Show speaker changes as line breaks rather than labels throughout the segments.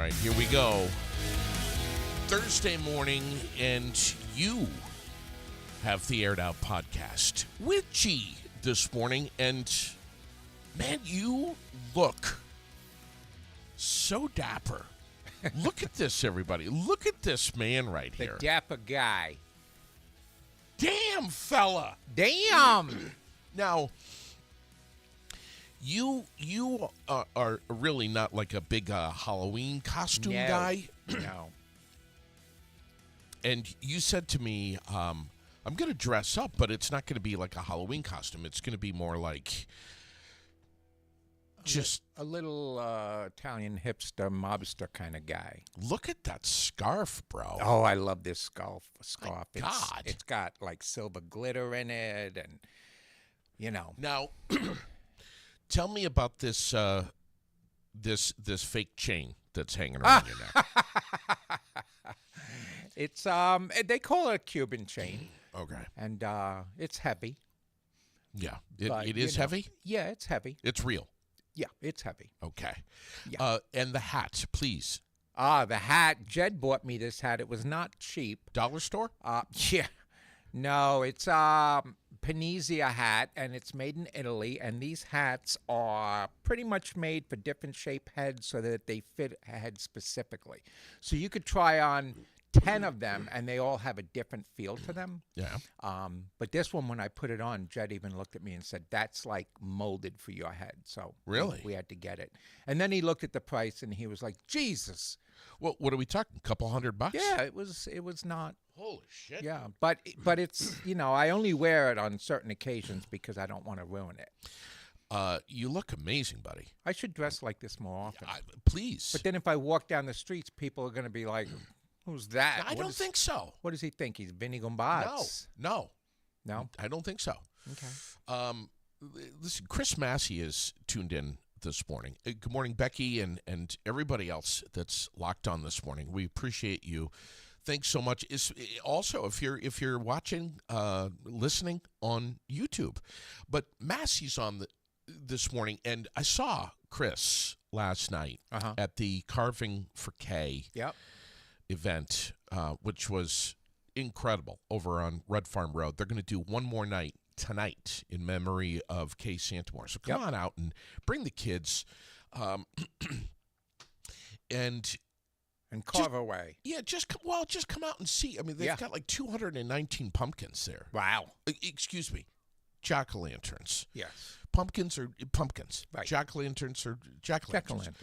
right, here we go. Thursday morning, and you have the Aired Out podcast with G this morning. And, man, you look so dapper. Look at this, everybody. Look at this man right
The
here.
dapper guy.
Damn, fella.
Damn!
Now, you are really not like a big Halloween costume
No.
guy.
No.
And you said to me, I'm going to dress up, but it's not going to be like a Halloween costume. It's going to be more like just
A little Italian hipster, mobster kind of guy.
look at that scarf, bro.
Oh, I love this scarf.
God.
It's got like silver glitter in it, and you know.
Now, tell me about this this fake chain that's hanging around your neck.
It's they call it a Cuban chain,
Okay.
and it's heavy.
Yeah.
But,
It
you
is
know,
heavy?
Yeah, it's heavy.
It's real.
Yeah, it's heavy.
Okay.
Yeah.
And the hat, please.
The hat. Jed bought me this hat. It was not cheap.
Dollar store?
Yeah. No, it's Panizia hat, and it's made in Italy. And these hats are pretty much made for different shape heads so that they fit a head specifically. So you could try on 10 of them, and they all have a different feel to them.
Yeah.
But this one, when I put it on, Jed even looked at me and said, "That's like molded for your head." So
Really?
we had to get it. And then he looked at the price, and he was like, "Jesus."
Well, what are we talking? A couple $100?
Yeah, it was not.
Holy shit.
Yeah, but it's, I only wear it on certain occasions because I don't want to ruin it.
You look amazing, buddy.
I should dress like this more often.
Please.
But then if I walk down the streets, people are going to be like, "Who's that?
I don't think so.
What does he think? He's Vinny Gombaz?"
No.
No?
I don't think so.
Okay.
Listen, Chris Massey is tuned in this morning. Good morning, Becky, and everybody else that's locked on this morning. We appreciate you. Thanks so much. Also, if you're watching, listening on YouTube, but Massey's on this morning, and I saw Chris last night at the Carving for K
Yep.
event, which was incredible over on Red Farm Road. They're going to do one more night tonight in memory of Kay Santamore. So come on out and bring the kids, and
carve away.
yeah, just come out and see. I mean, they've got like 219 pumpkins there.
Wow.
Excuse me, jack-o'-lanterns.
Yes.
Pumpkins are pumpkins.
Right.
Jack-o'-lanterns are jack-o'-lanterns.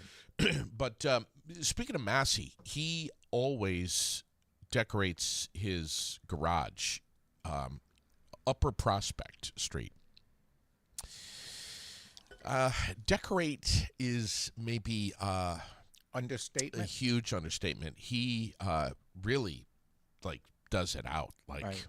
But speaking of Massey, he always decorates his garage, Upper Prospect Street. Decorate is maybe a
Understatement.
huge understatement. He really does it out.
Right.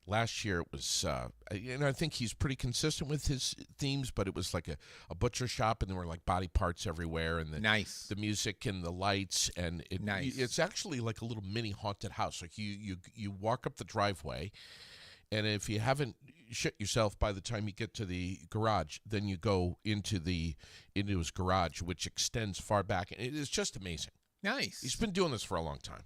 Last year it was, I think he's pretty consistent with his themes, but it was like a butcher shop, and there were like body parts everywhere, and
Nice.
the music and the lights, and
Nice.
it's actually like a little mini haunted house. Like you walk up the driveway, and if you haven't shit yourself by the time you get to the garage, then you go into his garage, which extends far back, and it is just amazing.
Nice.
He's been doing this for a long time.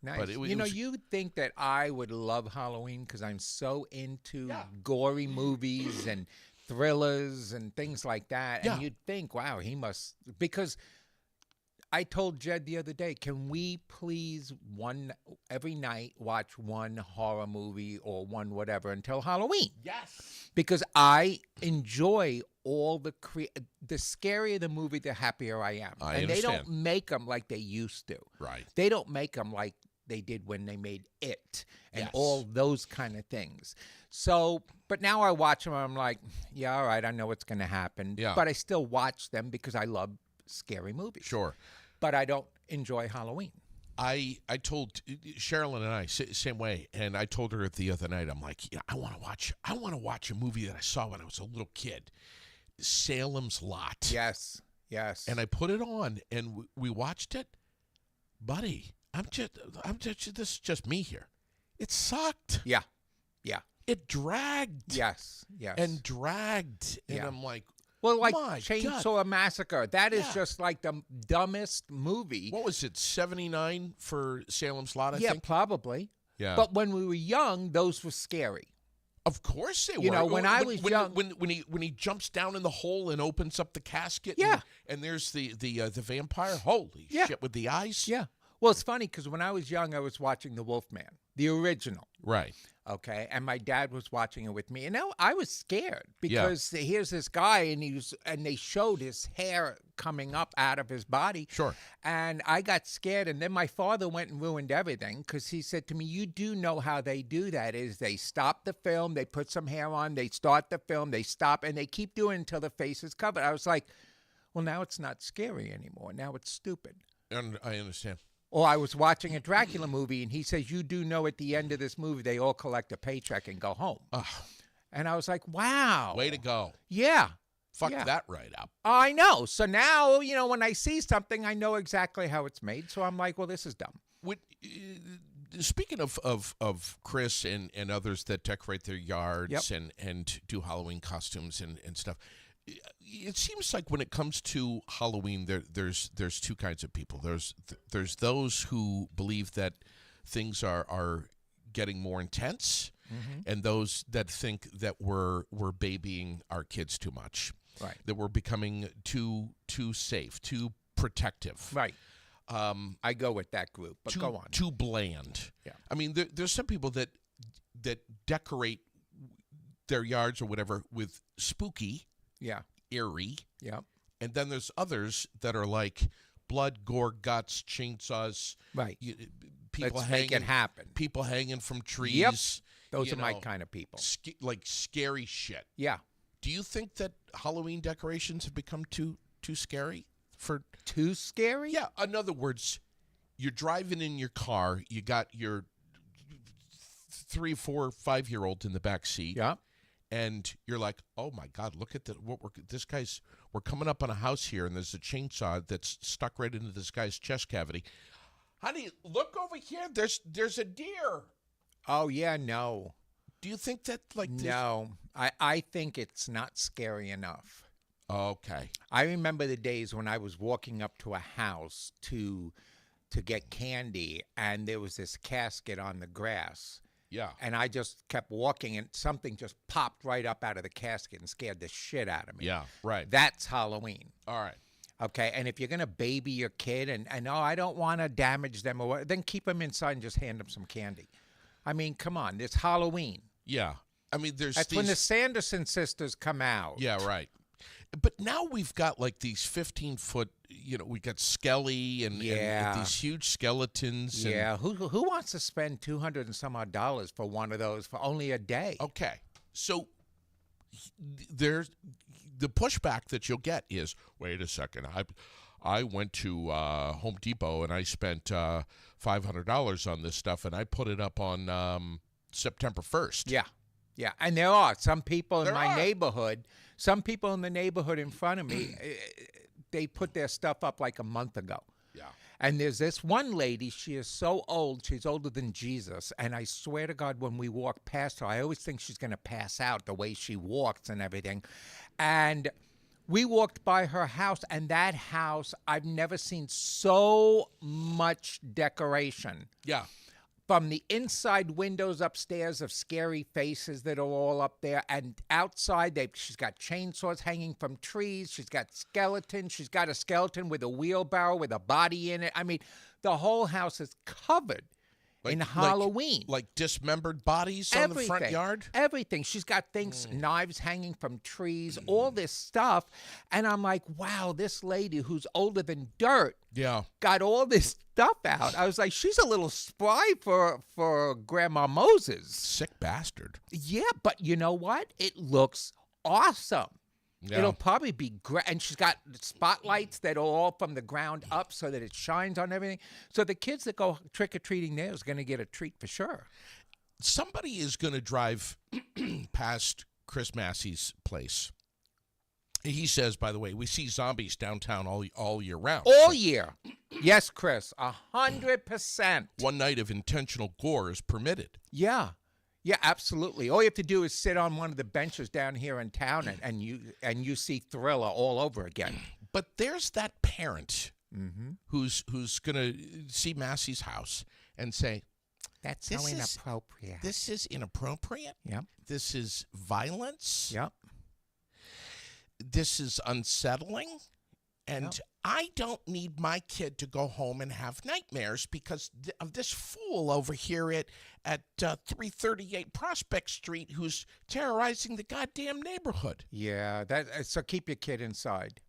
Nice.
But it was-
you would think that I would love Halloween because I'm so into gory movies and thrillers and things like that.
Yeah.
And you'd think, wow, he must, because I told Jed the other day, can we please every night watch one horror movie or one whatever until Halloween?
Yes.
Because I enjoy all the scarier the movie, the happier I am.
I
and they
understand.
don't make them like they used to.
Right.
They don't make them like they did when they made It and
Yes.
all those kind of things. So, but now I watch them and I'm like, yeah, all right, I know what's going to happen.
Yeah.
But I still watch them because I love scary movies.
Sure.
But I don't enjoy Halloween.
I told Sherilyn and I same way, and I told her the other night, I'm like, I want to watch a movie that I saw when I was a little kid, Salem's Lot.
Yes, yes.
And I put it on, and we watched it, buddy. This is just me here. It sucked.
yeah.
It dragged.
Yes, yes.
And dragged, and
Yeah.
I'm like,
Well, like
My
Chainsaw Massacre, that is
Yeah.
just like the dumbest movie.
What was it? 79 for Salem's Lot, I
Yeah,
think.
probably.
Yeah.
But when we were young, those were scary.
Of course they were.
You know, when I was young-
when he jumps down in the hole and opens up the casket,
Yeah.
and there's the vampire. Holy
Yeah.
shit, with the eyes.
Yeah. Well, it's funny because when I was young, I was watching The Wolfman, the original.
Right.
Okay, and my dad was watching it with me, and now I was scared because here's this guy, and they showed his hair coming up out of his body.
Sure.
And I got scared, and then my father went and ruined everything because he said to me, "You do know how they do that? Is they stop the film, they put some hair on, they start the film, they stop, and they keep doing it until the face is covered." I was like, "Well, now it's not scary anymore. Now it's stupid."
And I understand.
Or I was watching a Dracula movie, and he says, "You do know at the end of this movie, they all collect a paycheck and go home." And I was like, wow.
Way to go.
Yeah.
Fuck
Yeah.
that right up.
I know. So now, when I see something, I know exactly how it's made. So I'm like, well, this is dumb.
Speaking of Chris and others that decorate their yards
Yep.
and do Halloween costumes and stuff, it seems like when it comes to Halloween, there's two kinds of people. There's those who believe that things are getting more intense, and those that think that we're babying our kids too much,
Right.
that we're becoming too safe, too protective.
Right. I go with that group, but
too,
go on.
too bland.
Yeah.
I mean, there's some people that decorate their yards or whatever with spooky,
Yeah.
eerie,
Yeah.
and then there's others that are like blood, gore, guts, chainsaws,
Right.
people
Let's
hanging,
make it happen.
people hanging from trees.
Yep. Those
you
are my
know,
kind of people.
like scary shit.
Yeah.
Do you think that Halloween decorations have become too scary for?
Too scary?
Yeah. In other words, you're driving in your car. You got your 3, 4, 5-year-old in the back seat.
Yeah.
And you're like, oh my God, look at we're coming up on a house here, and there's a chainsaw that's stuck right into this guy's chest cavity. Honey, look over here. There's a deer.
Oh, yeah, no.
Do you think that
No. I think it's not scary enough.
Okay.
I remember the days when I was walking up to a house to get candy, and there was this casket on the grass.
Yeah.
And I just kept walking, and something just popped right up out of the casket and scared the shit out of me.
Yeah. Right.
That's Halloween.
All right.
Okay, and if you're going to baby your kid and oh, I don't want to damage them, or what, then keep them inside and just hand them some candy. I mean, come on, it's Halloween.
Yeah. I mean, there's
That's when the Sanderson sisters come out.
Yeah, right. But now we've got like these 15-foot, we got Skelly and these huge skeletons.
Yeah, who wants to spend $200 and some odd dollars for one of those for only a day?
Okay. So there's the pushback that you'll get is, wait a second, I went to Home Depot and I spent $500 on this stuff, and I put it up on September 1st.
Yeah, and there are some people in
There
my
are.
neighborhood. Some people in the neighborhood in front of me, they put their stuff up like a month ago.
Yeah.
And there's this one lady, she is so old, she's older than Jesus. And I swear to God, when we walk past her, I always think she's going to pass out the way she walks and everything. And we walked by her house, and that house, I've never seen so much decoration.
Yeah.
From the inside windows upstairs of scary faces that are all up there, and outside she's got chainsaws hanging from trees. She's got skeletons. She's got a skeleton with a wheelbarrow with a body in it. I mean, the whole house is covered in Halloween.
Like dismembered bodies on the front yard?
Everything. She's got things, knives hanging from trees, all this stuff. And I'm like, wow, this lady who's older than dirt
Yeah.
got all this stuff out. I was like, she's a little spry for Grandma Moses.
Sick bastard.
Yeah, but you know what? It looks awesome.
Yeah.
It'll probably be great. And she's got spotlights that are all from the ground up so that it shines on everything. So the kids that go trick-or-treating there is going to get a treat for sure.
Somebody is going to drive past Chris Massey's place. He says, by the way, we see zombies downtown all year round.
All year. Yes, Chris, 100%.
One night of intentional gore is permitted.
Yeah. Yeah, absolutely. All you have to do is sit on one of the benches down here in town, and you see Thriller all over again.
But there's that parent
Mm-hmm.
who's gonna see Massey's house and say,
That's
This
so
is-
inappropriate.
"This is inappropriate.
Yep.
This is violence.
Yep.
This is unsettling." And
Yep.
I don't need my kid to go home and have nightmares because of this fool over here at 338 Prospect Street who's terrorizing the goddamn neighborhood.
Yeah. So keep your kid inside.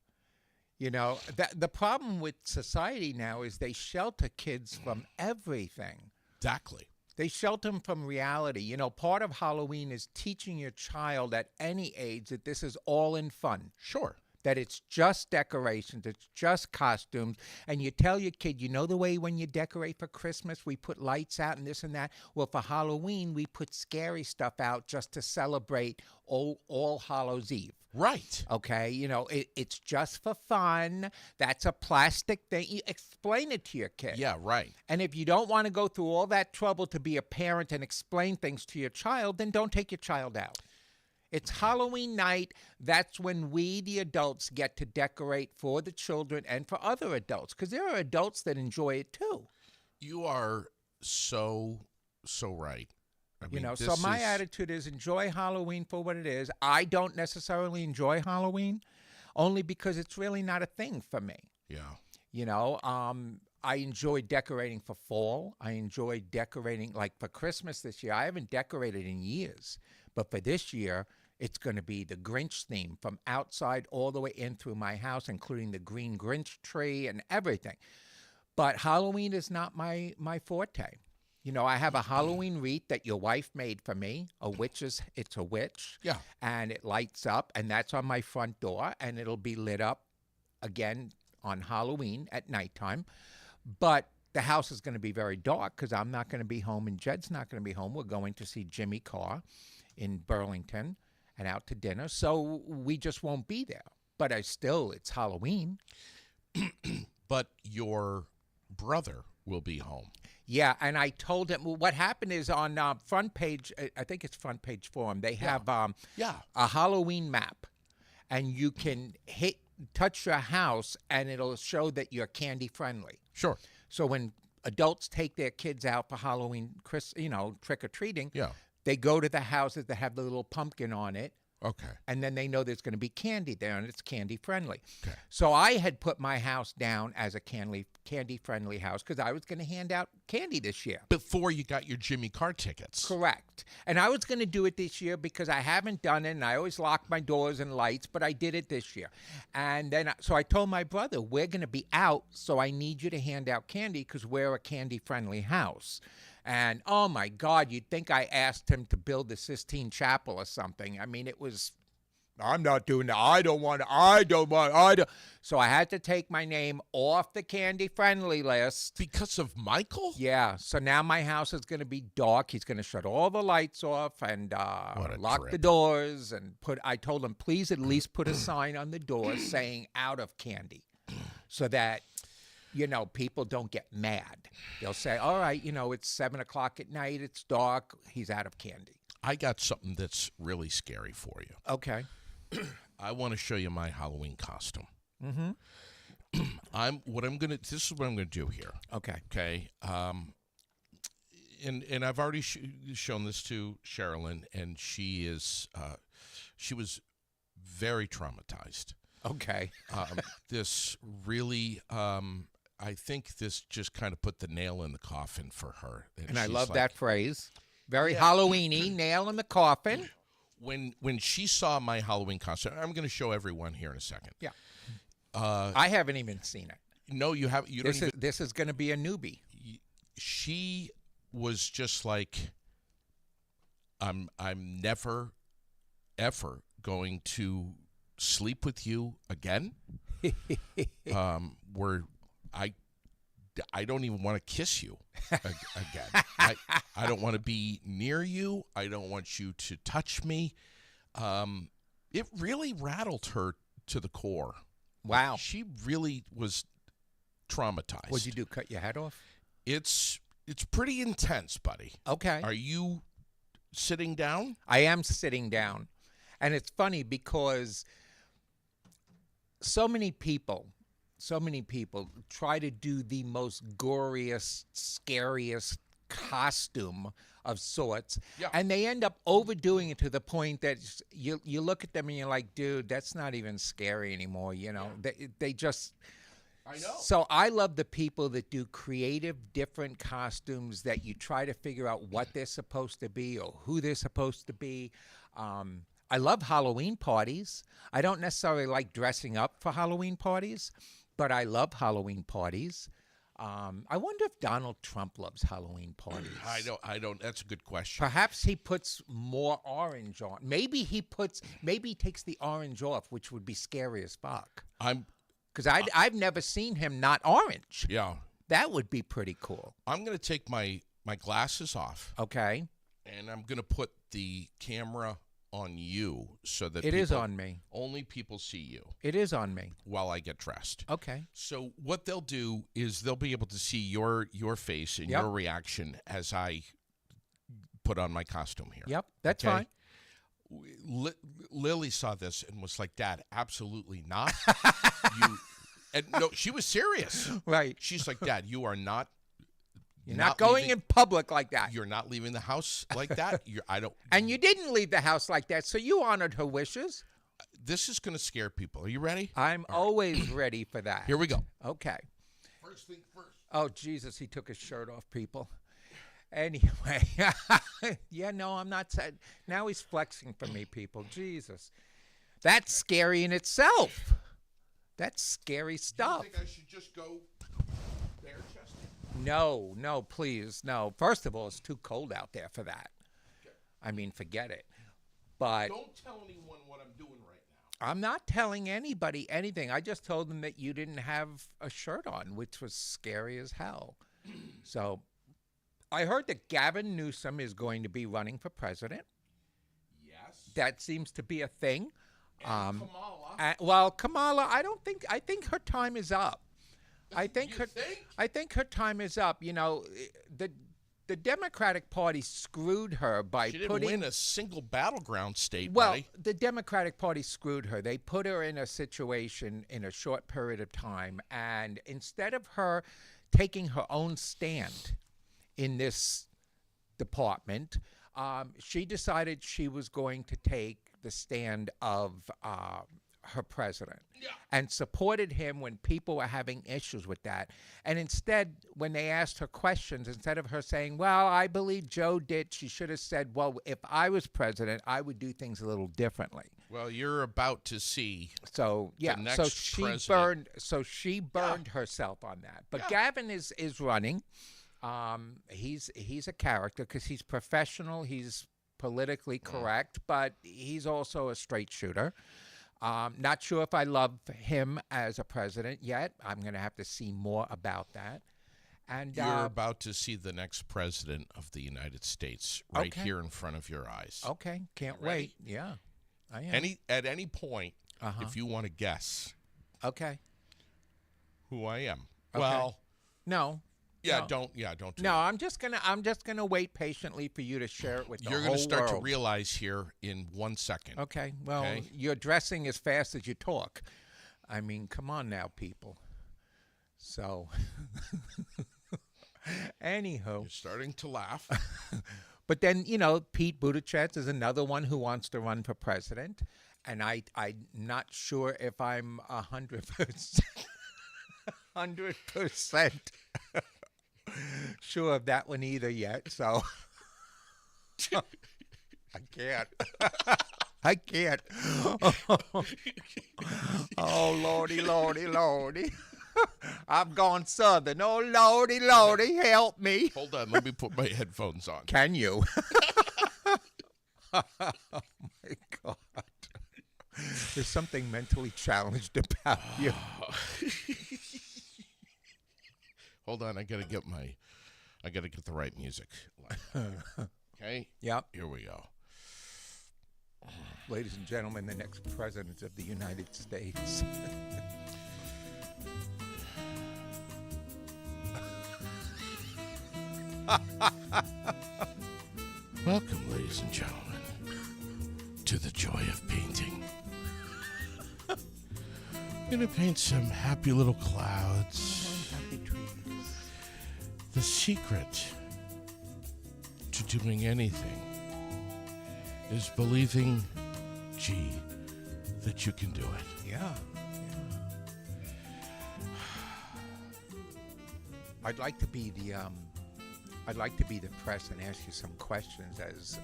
The problem with society now is they shelter kids from everything.
Exactly.
They shelter them from reality. Part of Halloween is teaching your child at any age that this is all in fun.
Sure.
That it's just decorations, it's just costumes. And you tell your kid, the way when you decorate for Christmas, we put lights out and this and that. Well, for Halloween, we put scary stuff out just to celebrate All Hallows Eve.
Right.
Okay, it's just for fun. That's a plastic thing. You explain it to your kid.
Yeah, right.
And if you don't want to go through all that trouble to be a parent and explain things to your child, then don't take your child out. It's Halloween night. That's when we, the adults, get to decorate for the children and for other adults, because there are adults that enjoy it too.
You are so right. I mean,
So my
is-
attitude is enjoy Halloween for what it is. I don't necessarily enjoy Halloween, only because it's really not a thing for me.
Yeah.
I enjoy decorating for fall. I enjoy decorating, like for Christmas this year. I haven't decorated in years, but for this year, it's going to be the Grinch theme from outside all the way in through my house, including the green Grinch tree and everything. But Halloween is not my forte. I have a Halloween wreath that your wife made for me. It's a witch.
Yeah.
And it lights up, and that's on my front door, and it'll be lit up again on Halloween at nighttime. But the house is going to be very dark because I'm not going to be home and Jed's not going to be home. We're going to see Jimmy Carr in Burlington and out to dinner. So we just won't be there. But it's Halloween.
But your brother will be home.
Yeah, and I told him what happened is on front page, I think it's Front Page Forum, they have
Yeah.
a Halloween map, and you can touch your house, and it'll show that you're candy friendly.
Sure.
So when adults take their kids out for Halloween, trick or treating,
Yeah.
they go to the houses that have the little pumpkin on it,
Okay.
and then they know there's going to be candy there, and it's candy friendly.
Okay.
So I had put my house down as a candy friendly house because I was going to hand out candy this year.
Before you got your Jimmy Carr tickets.
Correct. And I was going to do it this year because I haven't done it, and I always lock my doors and lights, but I did it this year. And then, so I told my brother, we're going to be out, so I need you to hand out candy because we're a candy-friendly house. And, oh, my God, you'd think I asked him to build the Sistine Chapel or something. I mean, it was... I'm not doing that. I don't want. So I had to take my name off the candy-friendly list.
Because of Michael?
Yeah. So now my house is going to be dark. He's going to shut all the lights off and
What a
lock the
trip.
doors. And I told him, please at least put a sign on the door saying out of candy so that, people don't get mad. They'll say, all right, it's 7 o'clock at night. It's dark. He's out of candy.
I got something that's really scary for you.
Okay.
I want to show you my Halloween costume.
Mm-hmm.
This is what I'm gonna do here.
Okay.
Okay. And I've already shown this to Sherilyn, and she was very traumatized.
Okay.
This really, I think this just kind of put the nail in the coffin for her.
And I
she's
love
like-
that phrase. Very
Yeah.
Halloween-y, nail in the coffin.
When she saw my Halloween costume, I'm going to show everyone here in a second.
Yeah.
Uh,
I haven't even seen it.
no, you have. You don't even.
This is going to be a newbie.
She was just like, I'm never, ever going to sleep with you again. Where I don't even want to kiss you again. I don't want to be near you. I don't want you to touch me. It really rattled her to the core.
Wow.
She really was traumatized.
What'd you do? Cut your head off?
It's pretty intense, buddy.
Okay.
Are you sitting down?
I am sitting down. And it's funny because so many people try to do the most goriest, scariest costume of sorts,
Yeah.
and they end up overdoing it to the point that you look at them and you're like, dude, that's not even scary anymore. You know, they just.
I know.
So I love the people that do creative, different costumes that you try to figure out what they're supposed to be or who they're supposed to be. I love Halloween parties. I don't necessarily like dressing up for Halloween parties, but I love Halloween parties. I wonder if Donald Trump loves Halloween parties.
I don't. That's a good question.
Perhaps he puts more orange on. Maybe he takes the orange off, which would be scary as fuck. Because I've never seen him not orange.
Yeah.
That would be pretty cool.
I'm going to take my glasses off.
Okay.
And I'm going to put the camera on you so that
It is on me.
Only people see you
It is on me.
while I get dressed.
Okay.
So what they'll do is they'll be able to see your face and
Yep.
your reaction as I put on my costume here.
Yep. That's
Okay.
fine.
Lily saw this and was like, "Dad, absolutely not." And no, she was serious.
Right.
She's like, "Dad, you are not.
You're not going
leaving-
in public like that.
You're not leaving the house like that. I don't.
And you didn't leave the house like that, so you honored her wishes.
This is going to scare people. Are you ready?
I'm always ready for that.
Here we go.
Okay.
First thing first.
Oh, Jesus, he took his shirt off, people. Anyway. Yeah, no, I'm not sad. Now he's flexing for me, people. Jesus. That's scary in itself. That's scary stuff.
Do you think I should just go bare chested?
No, please, no. First of all, it's too cold out there for that. I mean, forget it. But
Don't tell anyone what I'm doing right now.
I'm not telling anybody anything. I just told them that you didn't have a shirt on, which was scary as hell. So I heard that Gavin Newsom is going to be running for president.
Yes.
That seems to be a thing.
Kamala.
Kamala, I think her time is up. I think
You think?
I think her time is up. You know, the Democratic Party screwed her by
She didn't
putting
win a single battleground state,
well,
buddy.
the Democratic Party screwed her. They put her in a situation in a short period of time, and instead of her taking her own stand in this department, she decided she was going to take the stand of her president and supported him when people were having issues with that. And instead, when they asked her questions, instead of her saying, well, I believe Joe did, she should have said, well, if I was president, I would do things a little differently.
Well, you're about to see.
So yeah,
next
so she
president.
burned herself on that. But
Yeah.
Gavin is running. He's a character because he's professional. He's politically correct, but he's also a straight shooter. Not sure if I love him as a president yet. I'm going to have to see more about that. And
You're about to see the next president of the United States right
Okay.
here in front of your eyes.
okay, can't
Ready?
wait. Yeah, I am.
At any point,
Uh-huh.
if you want to guess
Okay.
who I am,
Okay.
well,
No.
yeah,
No.
don't do
No,
that.
I'm just gonna wait patiently for you to share it with the
You're
whole
going to start
world.
to realize here in 1 second.
Okay. Well,
Okay.
you're dressing as fast as you talk. I mean, come on now, people. So, anywho,
You're starting to laugh.
but then Pete Buttigieg is another one who wants to run for president, and I'm not sure if I'm 100%, 100% sure of that one either yet. So I can't. I can't. Oh, Lordy, Lordy, Lordy. I've gone southern. Oh, Lordy, Lordy, help me.
Hold on, let me put my headphones on.
Can you? Oh, my God. There's something mentally challenged about you.
Hold on, I got to get the right music. Okay?
Yep.
Here we go.
Ladies and gentlemen, the next president of the United States.
Welcome, ladies ladies and gentlemen, to the joy of painting. I'm gonna paint some happy little clouds.
Happy trees.
The secret to doing anything is believing, gee, that you can do it.
Yeah. I'd like to be the press and ask you some questions as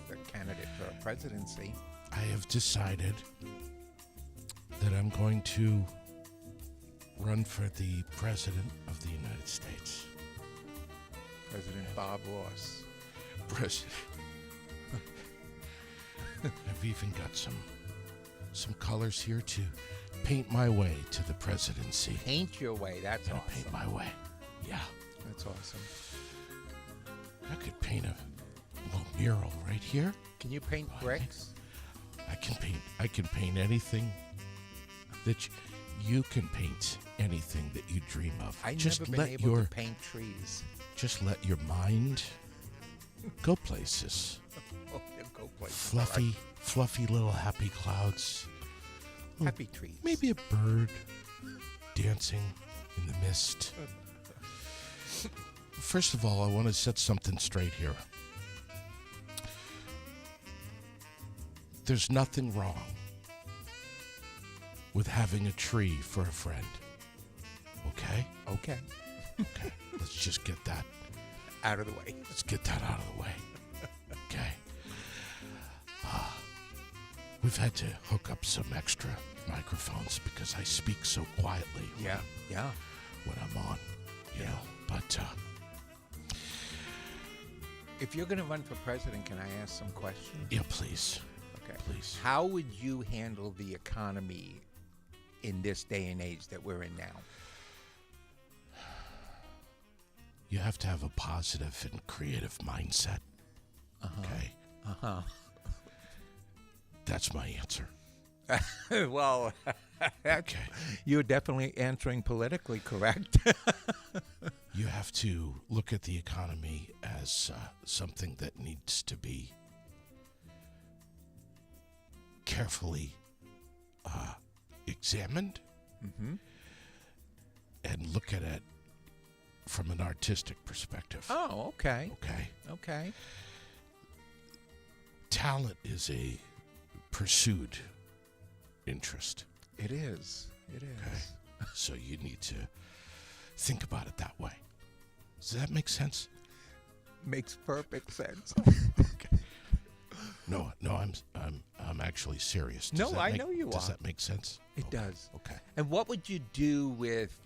the candidate for presidency.
I have decided that I'm going to run for the President of the United States.
President Bob Ross.
President. I've even got some colors here to paint my way to the presidency.
Paint your way. That's
Gonna
awesome.
paint my way. Yeah.
That's awesome.
I could paint a little mural right here.
Can you paint bricks?
I can paint anything that you can paint anything that you dream of.
I've
Just
never been
let
able
your
to paint trees.
just let your mind go places.
Oh, yeah, go places.
Fluffy little happy clouds.
Happy trees.
Maybe a bird dancing in the mist. First of all, I want to set something straight here. There's nothing wrong with having a tree for a friend. Okay?
Okay.
Okay. Let's just get that.
Out of the way.
Let's get that out of the way. Okay. We've had to hook up some extra microphones because I speak so quietly.
Yeah.
When I'm on, you know. But
If you're going to run for president, can I ask some questions?
yeah, please.
Okay.
Please.
How would you handle the economy in this day and age that we're in now?
You have to have a positive and creative mindset. Okay?
Uh-huh.
That's my answer.
Well,
Okay.
you're definitely answering politically correct.
You have to look at the economy as something that needs to be carefully examined and look at it from an artistic perspective.
Oh, okay.
Okay?
Okay.
Talent is a pursued interest.
It is. It is.
Okay. So you need to think about it that way. Does that make sense?
Makes perfect sense.
No, I'm actually serious.
No, I know you
Does
are.
that make sense?
It
Okay.
does.
Okay.
And what would you do with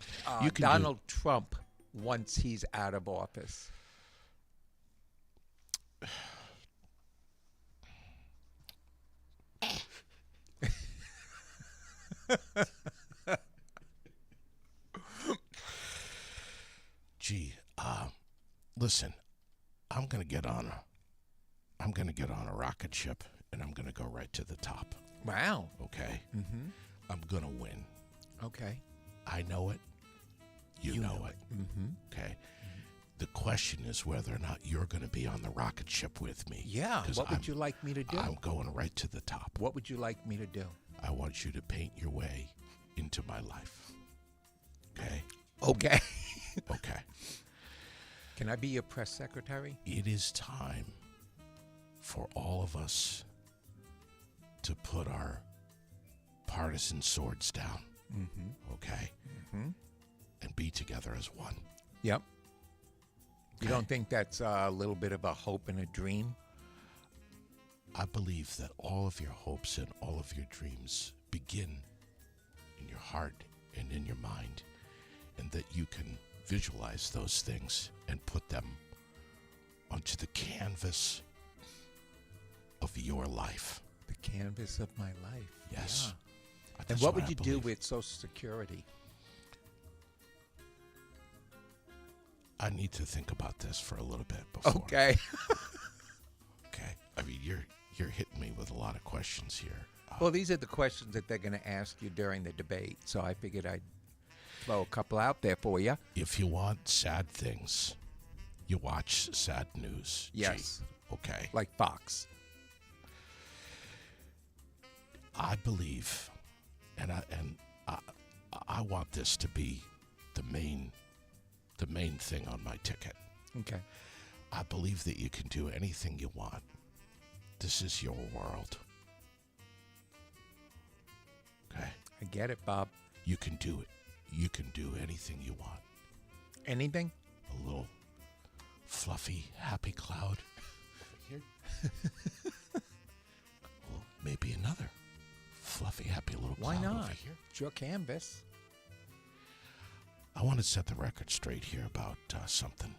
You can do-
Donald Trump once he's out of office?
Gee, listen, I'm gonna get on a rocket ship and I'm gonna go right to the top.
Wow.
Okay.
Mm-hmm.
I'm gonna win.
Okay.
I know it. You know it.
Mm-hmm.
Okay. The question is whether or not you're going to be on the rocket ship with me.
Yeah.
'Cause
What would you like me to do?
I'm going right to the top.
What would you like me to do?
I want you to paint your way into my life. Okay?
Okay.
Okay.
Can I be your press secretary?
It is time for all of us to put our partisan swords down.
Mm-hmm.
Okay?
Mm-hmm.
And be together as one.
Yep. You
Okay.
don't think that's a little bit of a hope and a dream?
I believe that all of your hopes and all of your dreams begin in your heart and in your mind, and that you can visualize those things and put them onto the canvas of your life.
The canvas of my life.
Yes.
Yeah. And
That's
what would
I
you do
believe.
with Social Security?
I need to think about this for a little bit before.
Okay.
Okay. I mean, you're hitting me with a lot of questions here.
Well, these are the questions that they're going to ask you during the debate, so I figured I'd throw a couple out there for you.
If you want sad things, You watch sad news.
Yes.
Gee, okay.
Like Fox.
I believe, and I want this to be the main thing on my ticket.
Okay.
I believe that you can do anything you want. This is your world. Okay?
I get it, Bob.
You can do it. You can do anything you want.
Anything?
A little fluffy, happy cloud over here. Well, maybe another fluffy, happy little
Why
cloud
not?
over here.
It's your canvas.
I want to set the record straight here about something.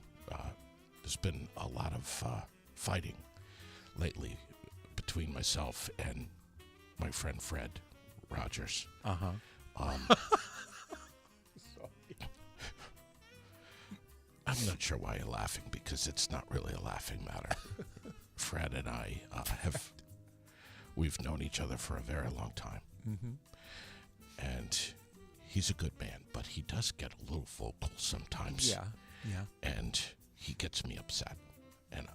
There's been a lot of fighting lately between myself and my friend Fred Rogers.
Uh-huh.
I'm not sure why you're laughing, because it's not really a laughing matter. Fred and I we've known each other for a very long time.
Mm-hmm.
And he's a good man, but he does get a little vocal sometimes.
Yeah.
And he gets me upset. And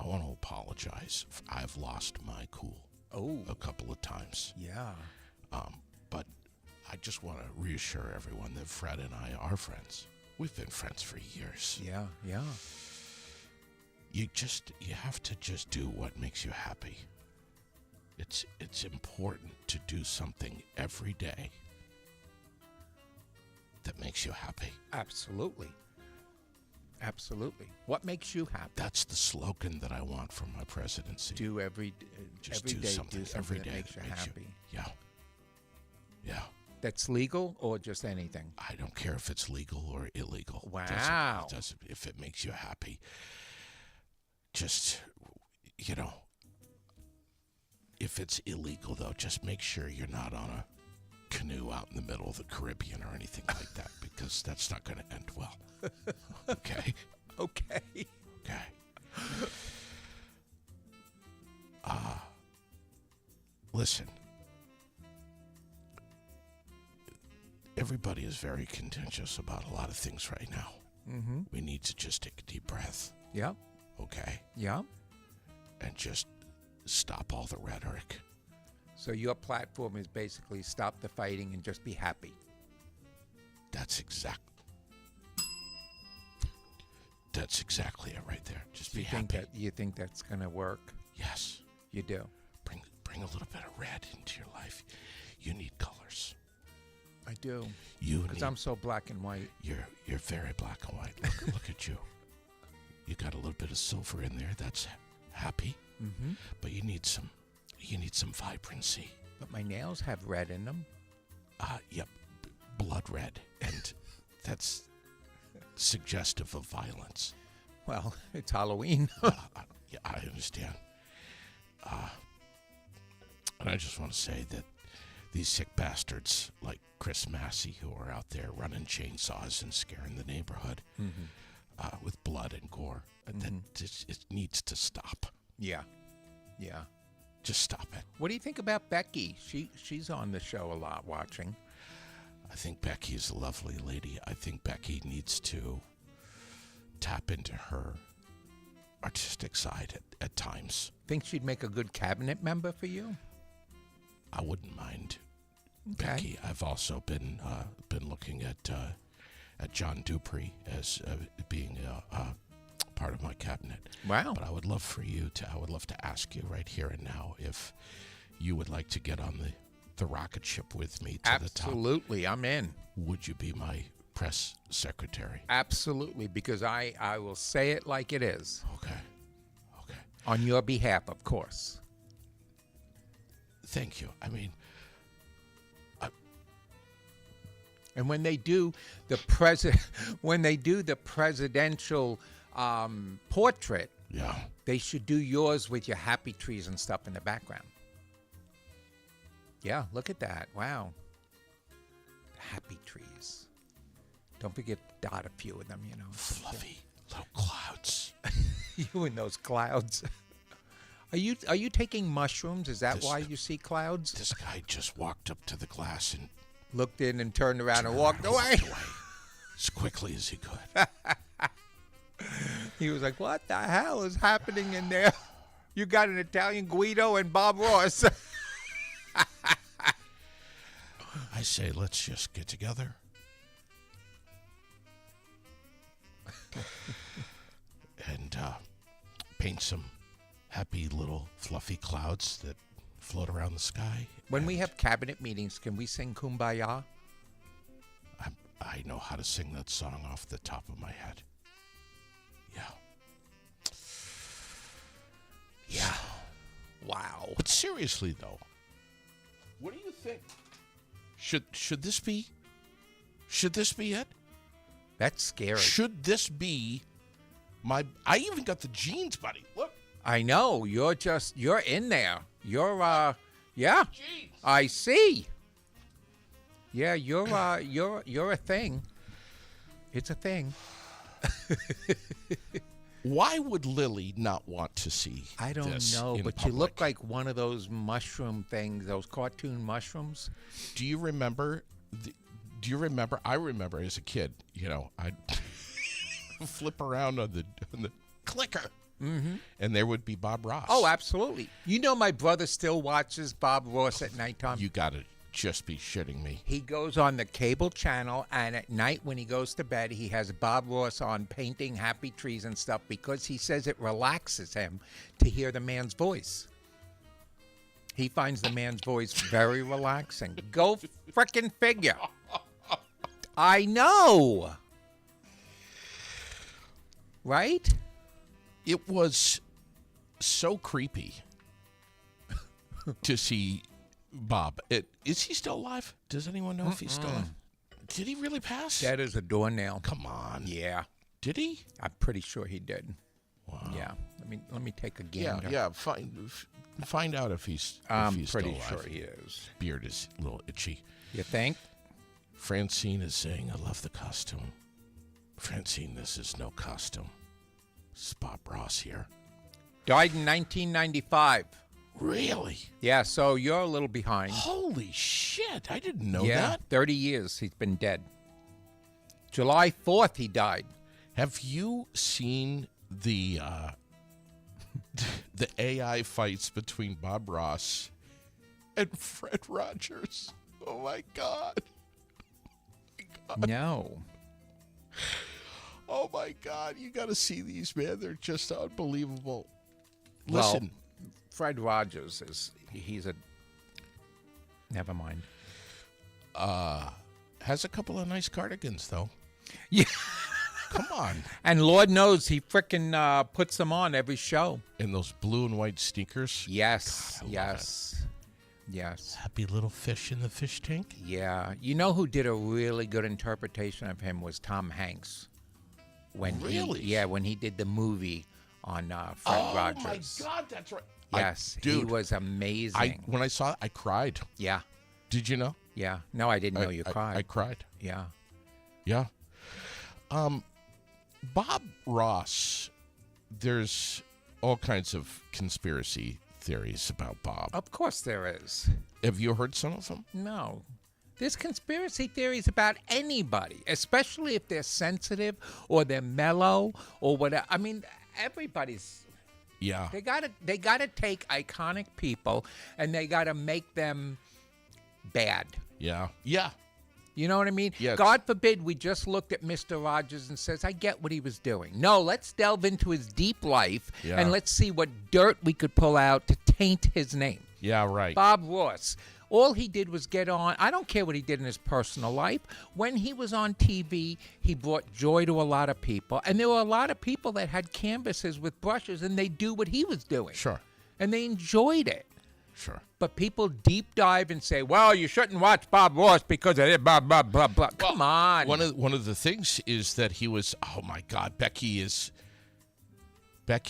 I want to apologize. I've lost my cool a couple of times.
Yeah.
But I just want to reassure everyone that Fred and I are friends. We've been friends for years.
Yeah.
You have to just do what makes you happy. It's important to do something every day that makes you happy.
Absolutely. What makes you happy?
That's the slogan that I want for my presidency.
Do every
Just
every
do
day
something
do something
every
that
day
makes you happy.
Yeah.
That's legal or just anything?
I don't care if it's legal or illegal.
Wow.
It doesn't, if it makes you happy. Just, if it's illegal, though, just make sure you're not on a canoe out in the middle of the Caribbean or anything like that, because that's not going to end well. Okay?
Okay.
Listen. Everybody is very contentious about a lot of things right now.
Mm-hmm.
We need to just take a deep breath,
Yeah.
okay?
Yeah.
And just stop all the rhetoric.
So your platform is basically stop the fighting and just be happy.
That's exactly it right there. Just be happy.
You think that's gonna work?
Yes.
You do.
Bring a little bit of red into your life. You need colors.
I do.
Because
I'm so black and white.
You're very black and white. Look at you. You got a little bit of silver in there. That's happy.
Mm-hmm.
But you need some vibrancy.
But my nails have red in them.
Yep. Blood red. And that's suggestive of violence.
Well, it's Halloween.
Yeah, I understand. And I just want to say that these sick bastards like Chris Massey, who are out there running chainsaws and scaring the neighborhood with blood and gore, that it needs to stop.
Yeah.
Just stop it.
What do you think about Becky? She's on the show a lot watching.
I think Becky is a lovely lady. I think Becky needs to tap into her artistic side at times.
Think she'd make a good cabinet member for you?
I wouldn't mind.
Okay.
Becky, I've also been looking at John Dupree as being part of my cabinet.
Wow.
But I would love to ask you right here and now if you would like to get on the rocket ship with me to the top.
Absolutely, I'm in.
Would you be my press secretary?
Absolutely, because I will say it like it is.
Okay.
On your behalf, of course.
Thank you. I mean,
and when they do the presidential portrait,
yeah.
they should do yours with your happy trees and stuff in the background. Yeah, look at that. Wow. Happy trees. Don't forget to dot a few of them,
Fluffy little clouds.
You and those clouds. Are you taking mushrooms? Is that why you see clouds?
This guy just walked up to the glass and
Looked in and turned around and walked away.
as quickly as he could.
He was like, "What the hell is happening in there? You got an Italian Guido and Bob Ross."
I say, let's just get together. And paint some happy little fluffy clouds that float around the sky.
When we have cabinet meetings, can we sing Kumbaya?
I know how to sing that song off the top of my head. Yeah. Yeah.
Wow.
But seriously, though, what do you think? Should this be it?
That's scary.
Should this be my? I even got the jeans, buddy. Look.
I know. You're in there. You're yeah.
Jeans.
I see. Yeah, you're a thing. It's a thing.
Why would Lily not want to see
I don't
this
know,
in
but
public?
you look like one of those mushroom things, those cartoon mushrooms.
Do you remember? I remember as a kid. You know, I'd flip around on the clicker, and there would be Bob Ross.
Oh, absolutely. You know, my brother still watches Bob Ross at nighttime.
You got to just be shitting me.
He goes on the cable channel, and at night when he goes to bed, he has Bob Ross on painting happy trees and stuff because he says it relaxes him to hear the man's voice. He finds the man's voice very relaxing. Go frickin' figure. I know. Right?
It was so creepy to see Bob. Is he still alive? Does anyone know if he's still alive? Did he really pass?
That is a doornail.
Come on.
Yeah.
Did he?
I'm pretty sure he did.
Wow.
Yeah. Let me take a
Yeah,
gander.
yeah. Find out if he's
I'm
if he's
pretty
still alive.
sure he is.
Beard is a little itchy.
You think?
Francine is saying, "I love the costume." Francine, this is no costume. This is Bob Ross here.
Died in 1995.
Really?
Yeah, so you're a little behind.
Holy shit! I didn't know
yeah,
that.
30 years he's been dead. July 4th he died.
Have you seen the the AI fights between Bob Ross and Fred Rogers? Oh my God!
No.
Oh my God! You got to see these, man. They're just unbelievable.
Well,
Listen,
Fred Rogers he's a never mind.
has a couple of nice cardigans though.
Yeah.
Come on.
And Lord knows he frickin' puts them on every show.
And those blue and white sneakers.
Yes.
God, I love
yes. Yes.
Happy little fish in the fish tank.
Yeah. You know who did a really good interpretation of him was Tom Hanks. When
Really?
when he did the movie on Fred Rogers.
Oh my God, that's right.
Yes, he
dude,
was amazing.
when I saw it, I cried.
Yeah.
Did you know?
Yeah. No, I didn't know you cried.
I cried.
Yeah.
Yeah. Bob Ross, there's all kinds of conspiracy theories about Bob.
Of course there is.
Have you heard some of them?
No. There's conspiracy theories about anybody, especially if they're sensitive or they're mellow or whatever. I mean, everybody's
Yeah.
they gotta take iconic people and they gotta make them bad.
Yeah. Yeah.
You know what I mean?
Yes.
God forbid we just looked at Mr. Rogers and says, I get what he was doing. No, let's delve into his deep life
Yeah.
and let's see what dirt we could pull out to taint his name.
Yeah, right.
Bob Ross. All he did was get on. I don't care what he did in his personal life. When he was on TV, he brought joy to a lot of people. And there were a lot of people that had canvases with brushes and they do what he was doing.
Sure.
And they enjoyed it.
Sure.
But people deep dive and say, well, you shouldn't watch Bob Ross because of it, blah, blah, blah, blah. Come on.
One of the things is that he was, oh my God, Becky's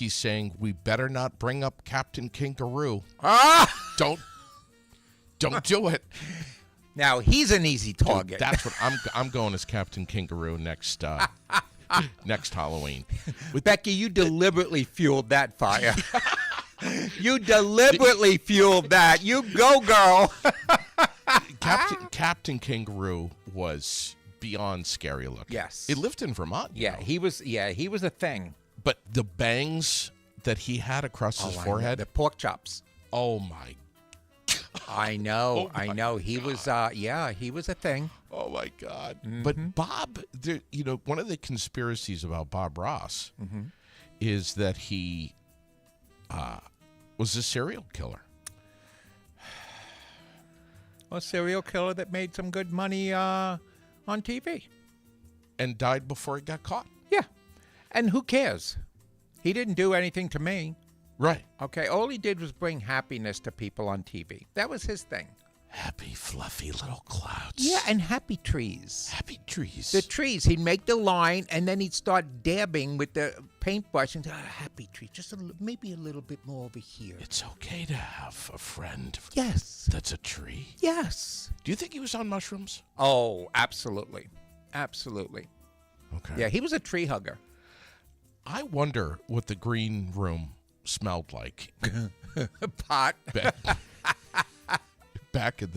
saying we better not bring up Captain Kangaroo.
Ah!
Don't do it.
Now, he's an easy target.
That's what I'm going as Captain Kangaroo next next Halloween.
Becky, you deliberately fueled that fire. You deliberately fueled that. You go, girl.
Captain Kangaroo was beyond scary looking.
Yes.
It lived in Vermont. you know.
He was a thing.
But the bangs that he had across his
I know.
forehead.
The pork chops.
Oh my.
I know.
Oh,
I
my
know. He was. He was a thing.
Oh my God.
Mm-hmm.
But Bob, one of the conspiracies about Bob Ross
Mm-hmm.
is that he was a serial killer.
A serial killer that made some good money on TV.
And died before he got caught.
Yeah. And who cares? He didn't do anything to me.
Right.
Okay. All he did was bring happiness to people on TV. That was his thing.
Happy, fluffy little clouds.
Yeah, and happy trees.
Happy trees.
The trees. He'd make the line, and then he'd start dabbing with the paintbrush and say, happy tree, just maybe a little bit more over here.
It's okay to have a friend
Yes.
that's a tree.
Yes.
Do you think he was on mushrooms?
Oh, absolutely. Absolutely.
Okay.
Yeah, he was a tree hugger.
I wonder what the green room smelled like
Pot.
back in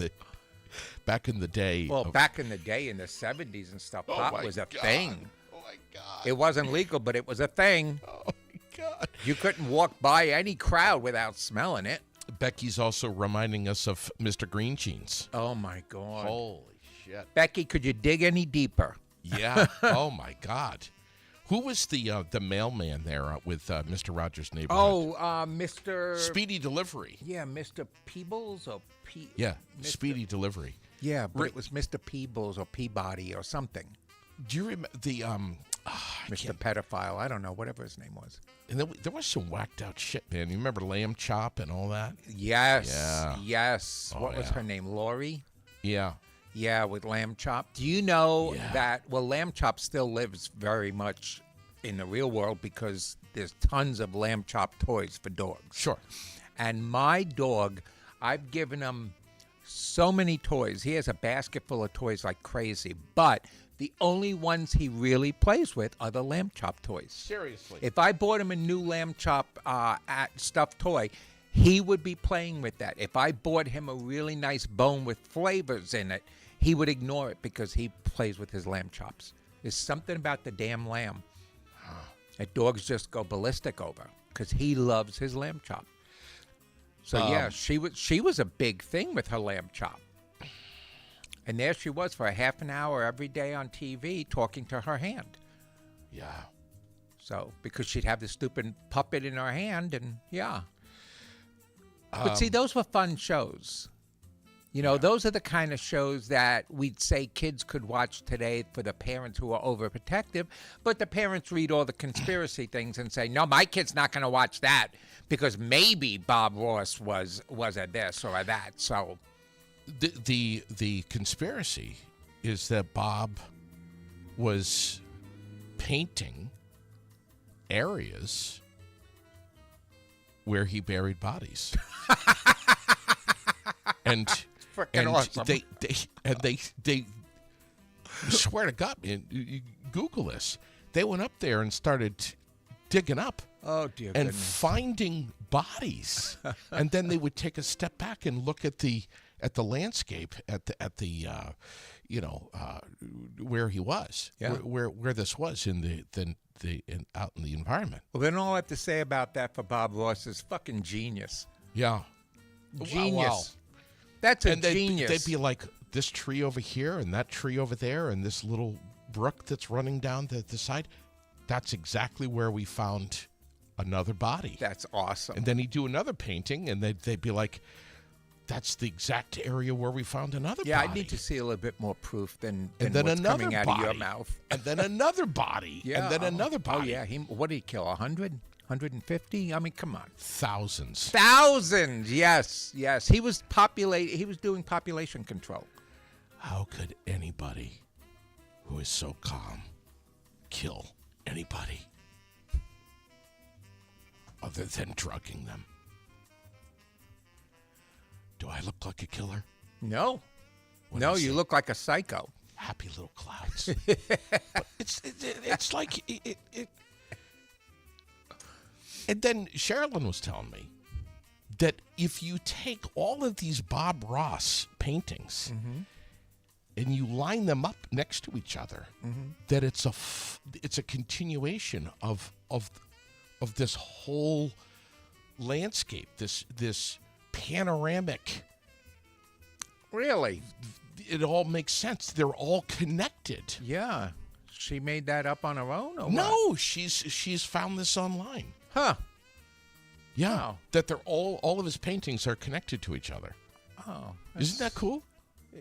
the day.
Well, back in the day in the 70s and stuff, pot
my
was a
God.
thing.
Oh my God.
It wasn't legal, but it was a thing.
Oh my God.
You couldn't walk by any crowd without smelling it.
Becky's also reminding us of Mr. Green Jeans.
Oh, my God.
Holy shit.
Becky, could you dig any deeper?
Yeah. Oh my God. Who was the mailman there with Mr. Rogers' Neighborhood?
Oh, Mr.
Speedy Delivery.
Yeah, Mr. Peebles or
Yeah,
Mr.
Speedy Delivery.
Yeah, but it was Mr. Peebles or Peabody or something.
Do you remember the
Mr. Pedophile. I don't know, whatever his name was.
And there was some whacked out shit, man. You remember Lamb Chop and all that?
Yes.
Yeah.
Yes.
Oh,
What was
yeah.
her name? Lori?
Yeah.
Yeah, with Lamb Chop. Do you know
Yeah.
that, well, Lamb Chop still lives very much in the real world because there's tons of Lamb Chop toys for dogs.
Sure.
And my dog, I've given him so many toys. He has a basket full of toys like crazy. But the only ones he really plays with are the Lamb Chop toys.
Seriously.
If I bought him a new Lamb Chop stuffed toy, he would be playing with that. If I bought him a really nice bone with flavors in it, he would ignore it because he plays with his lamb chops. There's something about the damn lamb that dogs just go ballistic over because he loves his lamb chop. So yeah, she was a big thing with her lamb chop. And there she was for a half an hour every day on TV talking to her hand.
Yeah.
So, because she'd have this stupid puppet in her hand, and yeah. But see, those were fun shows. You know, those are the kind of shows that we'd say kids could watch today for the parents who are overprotective, but the parents read all the conspiracy things and say, no, my kid's not going to watch that because maybe Bob Ross was a this or a that. So
The conspiracy is that Bob was painting areas where he buried bodies. and
Frickin' awesome.
they swear to God, man, you Google this. They went up there and started digging up
oh dear
and
goodness.
finding bodies, and then they would take a step back and look at the landscape at the where he was,
Yeah.
where this was in out in the environment.
Well, then all I have to say about that for Bob Ross is fucking genius.
Yeah,
Genius.
Wow.
That's a
And
genius.
they'd be like this tree over here and that tree over there and this little brook that's running down the side. That's exactly where we found another body.
That's awesome.
And then he'd do another painting and they'd be like, that's the exact area where we found another
Yeah,
body.
I need to see a little bit more proof than
And then
what's
another
coming out
body.
of your mouth.
And then another body.
Yeah.
And then another body.
Oh, yeah. What did he kill? 100? 150? I mean, come on.
Thousands.
Thousands. Yes. Yes. He was doing population control.
How could anybody who is so calm kill anybody other than drugging them? Do I look like a killer?
No.
What
No,
is
you
it?
look like a psycho.
Happy little clouds. But it's like it. And then Sherilyn was telling me that if you take all of these Bob Ross paintings and you line them up next to each other, that it's a continuation of of this whole landscape, this panoramic.
Really?
It all makes sense. They're all connected.
Yeah. She made that up on her own, or what?
No, she's found this online.
Huh.
Yeah,
Wow.
that they're all of his paintings are connected to each other.
Oh.
Isn't that cool?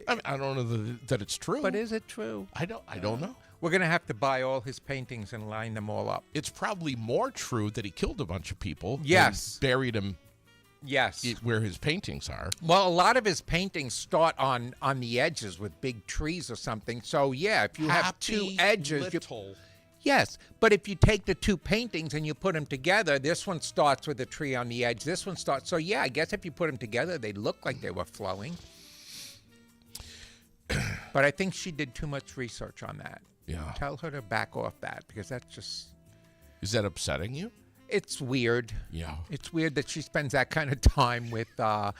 I mean, I don't know that it's true.
But is it true?
I don't know.
We're going to have to buy all his paintings and line them all up.
It's probably more true that he killed a bunch of people.
Yes.
And buried them
Yes.
where his paintings are.
Well, a lot of his paintings start on the edges with big trees or something. So, yeah, if you have two
Happy
edges...
Little.
Yes, but if you take the two paintings and you put them together, this one starts with a tree on the edge. This one starts... So, yeah, I guess if you put them together, they look like they were flowing. But I think she did too much research on that.
Yeah.
Tell her to back off that, because that's just...
Is that upsetting you?
It's weird.
Yeah.
It's weird that she spends that kind of time with Bob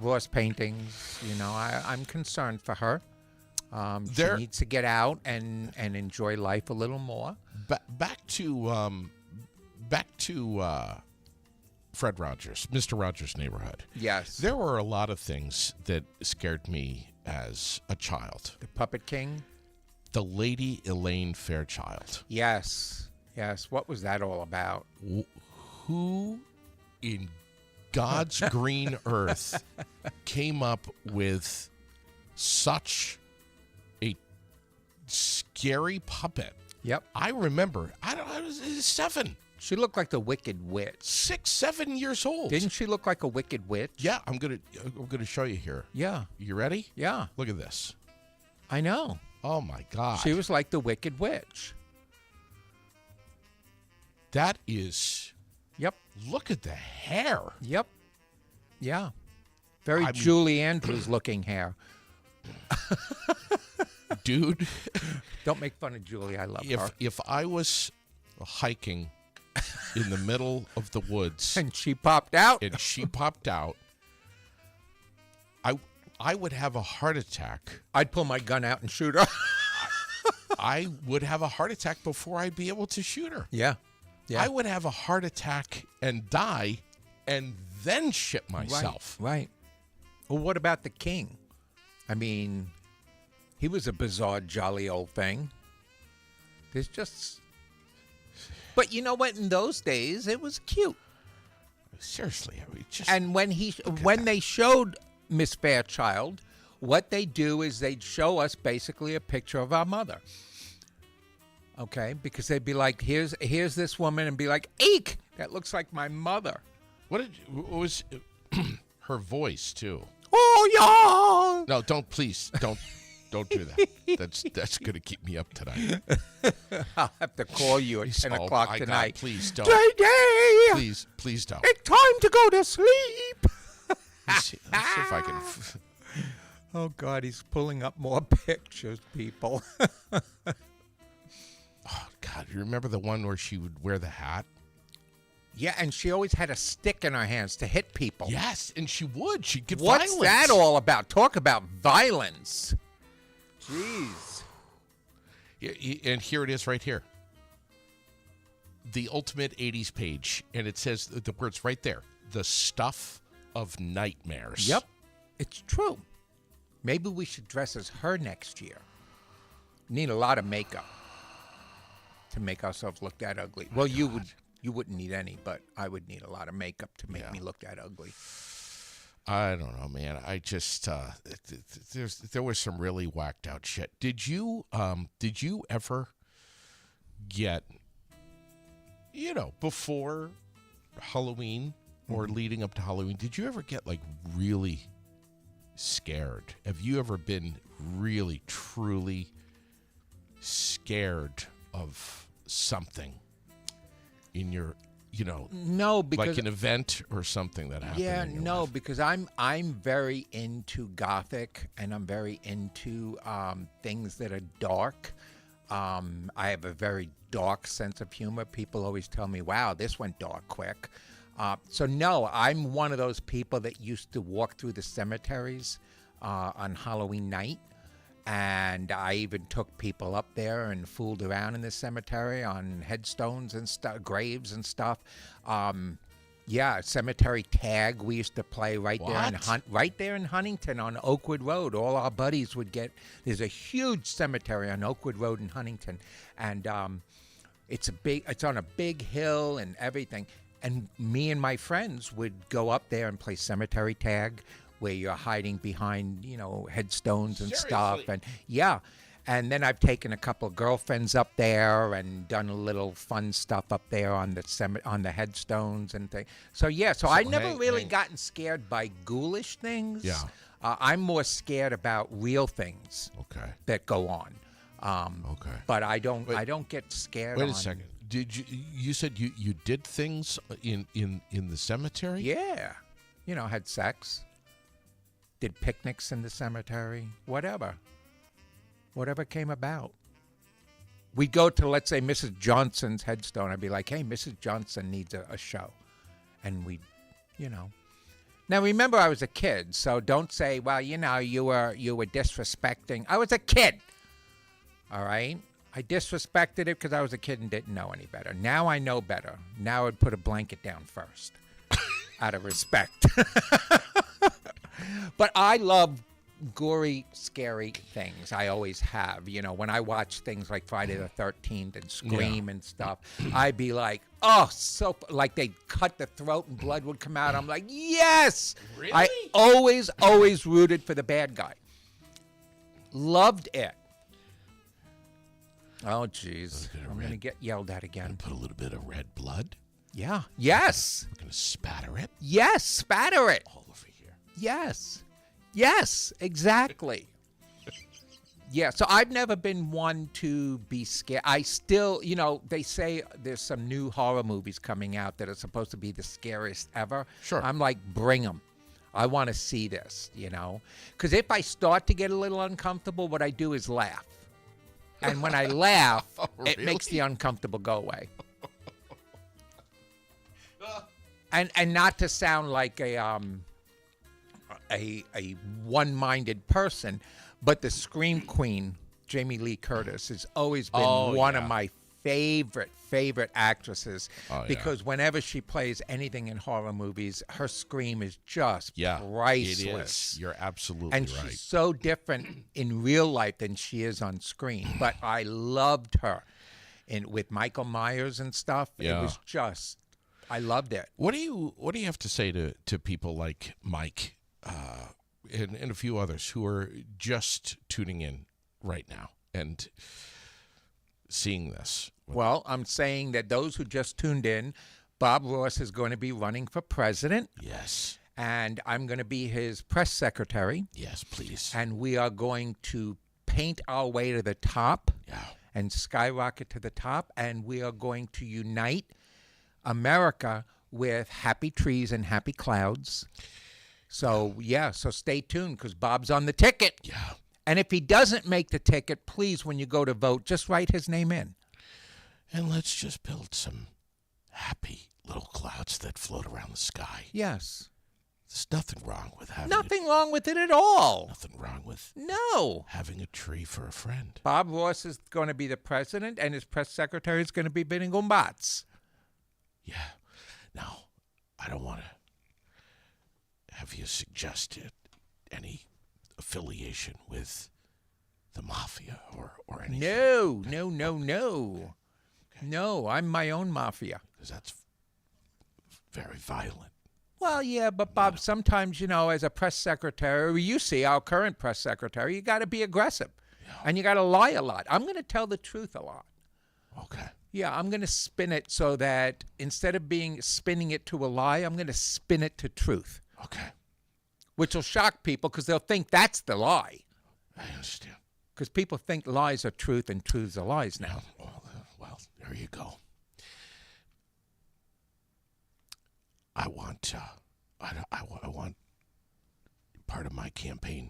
Ross paintings. You know, I'm concerned for her. She needs to get out and enjoy life a little more.
Back to Fred Rogers, Mr. Rogers' Neighborhood.
Yes.
There were a lot of things that scared me as a child.
The Puppet King?
The Lady Elaine Fairchild.
Yes. Yes. What was that all about?
Who in God's green earth came up with such a scary puppet?
Yep.
I remember. I was 7,
She looked like the Wicked Witch.
6, 7 years old.
Didn't she look like a Wicked Witch?
Yeah, I'm gonna show you here.
Yeah.
You ready?
Yeah.
Look at this.
I know.
Oh my God.
She was like the Wicked Witch.
That is.
Yep.
Look at the hair.
Yep. Yeah. Very
I mean-
Julie Andrews looking hair.
Dude.
Don't make fun of Julie. I love her.
If I was hiking in the middle of the woods
And she popped out.
and she popped out, I would have a heart attack.
I'd pull my gun out and shoot her.
I would have a heart attack before I'd be able to shoot her.
Yeah. Yeah.
I would have a heart attack and die and then shit myself.
Right. Well, what about the king? I mean, he was a bizarre, jolly old thing. There's just... But you know what? In those days, it was cute.
Seriously, I mean, just
And when they showed Miss Fairchild, what they do is they'd show us basically a picture of our mother. Okay? Because they'd be like, here's this woman, and be like, eek! That looks like my mother.
what was her voice too?
Oh, yeah!
No, don't do that. That's gonna keep me up tonight.
I'll have to call you at 10
Oh,
o'clock
my God,
tonight.
please don't.
Day!
Please don't.
It's time to go to sleep!
Let's see if I can.
Oh, God, he's pulling up more pictures, people.
Oh God, you remember the one where she would wear the hat?
Yeah, and she always had a stick in her hands to hit people.
Yes, and she would. She'd get
What's
violence.
that all about? Talk about violence. Jeez.
And here it is right here. The ultimate 80s page. And it says the words right there. The stuff of nightmares.
Yep, it's true. Maybe we should dress as her next year. Need a lot of makeup to make ourselves look that ugly. Well, you wouldn't need any, but I would need a lot of makeup to make me look that ugly.
I don't know, man. I just there was some really whacked out shit. Did you ever get, before Halloween or leading up to Halloween, did you ever get like really scared? Have you ever been really truly scared of something in your
No, because
like an event or something that happened?
yeah,
in your
no,
life?
because I'm very into gothic, and I'm very into things that are dark. I have a very dark sense of humor. People always tell me, "Wow, this went dark quick." So no, I'm one of those people that used to walk through the cemeteries on Halloween night, And I even took people up there and fooled around in the cemetery on headstones and stuff, graves and stuff. Yeah, cemetery tag we used to play right there in Huntington on Oakwood Road. All our buddies would get. There's a huge cemetery on Oakwood Road in Huntington, and it's on a big hill and everything. And me and my friends would go up there and play cemetery tag, where you're hiding behind, headstones and stuff.
Seriously?
And yeah. And then I've taken a couple of girlfriends up there and done a little fun stuff up there on the headstones and things. So yeah, I never really gotten scared by ghoulish things.
Yeah.
I'm more scared about real things
Okay.
that go on.
Okay.
But I don't get scared.
Wait a second. Did you said you did things in the cemetery?
Yeah. Had sex. Did picnics in the cemetery. Whatever came about. We'd go to, let's say, Mrs. Johnson's headstone. I'd be like, hey, Mrs. Johnson needs a show. And we'd, Now, remember, I was a kid, so don't say, well, you were disrespecting. I was a kid, all right? I disrespected it because I was a kid and didn't know any better. Now I know better. Now I'd put a blanket down first, out of respect. But I love gory, scary things. I always have. When I watch things like Friday the 13th and Scream and stuff, I'd be like, oh, so like they'd cut the throat and blood would come out. I'm like, yes.
Really?
I always rooted for the bad guy. Loved it. Oh, jeez. I'm going to get yelled at again.
Put a little bit of red blood.
Yeah. Yes.
We're gonna spatter it
Yes. Spatter it.
all over here.
Yes. Yes, exactly. Yeah, so I've never been one to be scared. I still, they say there's some new horror movies coming out that are supposed to be the scariest ever.
Sure.
I'm like, bring them. I want to see this, Because if I start to get a little uncomfortable, what I do is laugh. And when I laugh, it makes the uncomfortable go away. And not to sound like a one-minded person, but the Scream Queen, Jamie Lee Curtis, has always been one of my favorite actresses because whenever she plays anything in horror movies, her scream is just priceless.
It is. You're absolutely
and
right.
she's so different in real life than she is on screen. But I loved her with Michael Myers and stuff.
Yeah.
It was just, I loved it.
What do you have to say to people like Mike and a few others who are just tuning in right now and seeing this?
Well, I'm saying that those who just tuned in, Bob Ross is going to be running for president.
Yes.
And I'm going to be his press secretary.
Yes, please.
And we are going to paint our way to the top and skyrocket to the top. And we are going to unite America with happy trees and happy clouds. So, so stay tuned because Bob's on the ticket.
Yeah.
And if he doesn't make the ticket, please, when you go to vote, just write his name in.
And let's just build some happy little clouds that float around the sky.
Yes.
There's nothing wrong with having
Nothing wrong with it at all.
nothing wrong with having a tree for a friend.
Bob Ross is going to be the president, and his press secretary is going to be Benny Gombatz.
Yeah. Now, I don't want to have you suggested any affiliation with the mafia or anything.
No. No, I'm my own mafia.
Because that's very violent.
Well, yeah, but Bob, sometimes, as a press secretary, or you see our current press secretary, you got to be aggressive.
Yeah.
And you got to lie a lot. I'm going to tell the truth a lot.
Okay.
Yeah, I'm going to spin it so that instead of spinning it to a lie, I'm going to spin it to truth.
Okay.
Which will shock people because they'll think that's the lie.
I understand.
Because people think lies are truth and truths are lies now.
Well, there you go. I want I want part of my campaign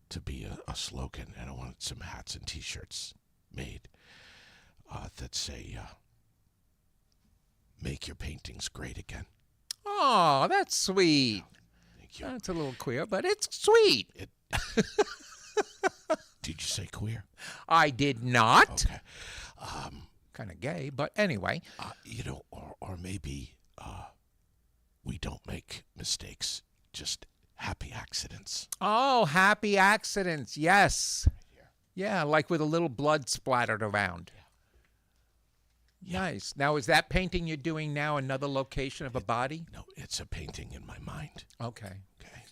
to be a slogan, and I want some hats and T-shirts made that say "Make your paintings great again."
Oh, that's sweet.
Thank you.
That's a little queer, but it's sweet.
Did you say queer?
I did not.
Okay.
Kind of gay, but anyway.
Or maybe we don't make mistakes, just happy accidents.
Oh, happy accidents. Yes. Yeah, like with a little blood splattered around. Nice. Now, is that painting you're doing now another location of a body?
No, it's a painting in my mind.
Okay.
Okay.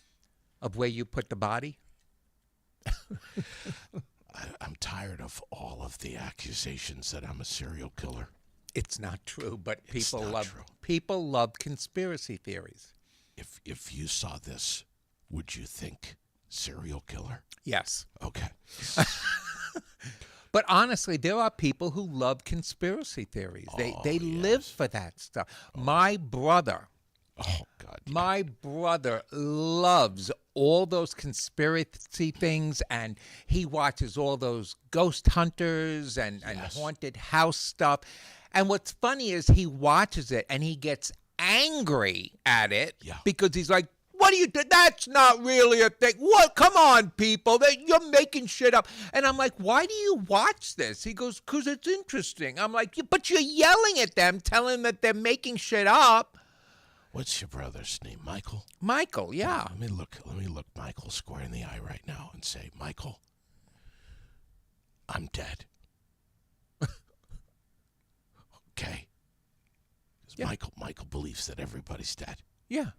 Of where you put the body?
I'm tired of all of the accusations that I'm a serial killer.
It's not true, but
It's
people
not
love
true.
people love conspiracy theories.
If you saw this, would you think serial killer?
Yes.
Okay.
But honestly, there are people who love conspiracy theories. They live for that stuff. My brother
Oh God.
My brother loves all those conspiracy things, and he watches all those ghost hunters and haunted house stuff. And what's funny is he watches it and he gets angry at it because he's like, what do you do? That's not really a thing. What? Come on, people. You're making shit up. And I'm like, why do you watch this? He goes, because it's interesting. I'm like, but you're yelling at them, telling them that they're making shit up.
What's your brother's name? Michael?
Michael, yeah.
Let me look Michael square in the eye right now and say, Michael, I'm dead. Okay? 'Cause Michael believes that everybody's dead.
Yeah.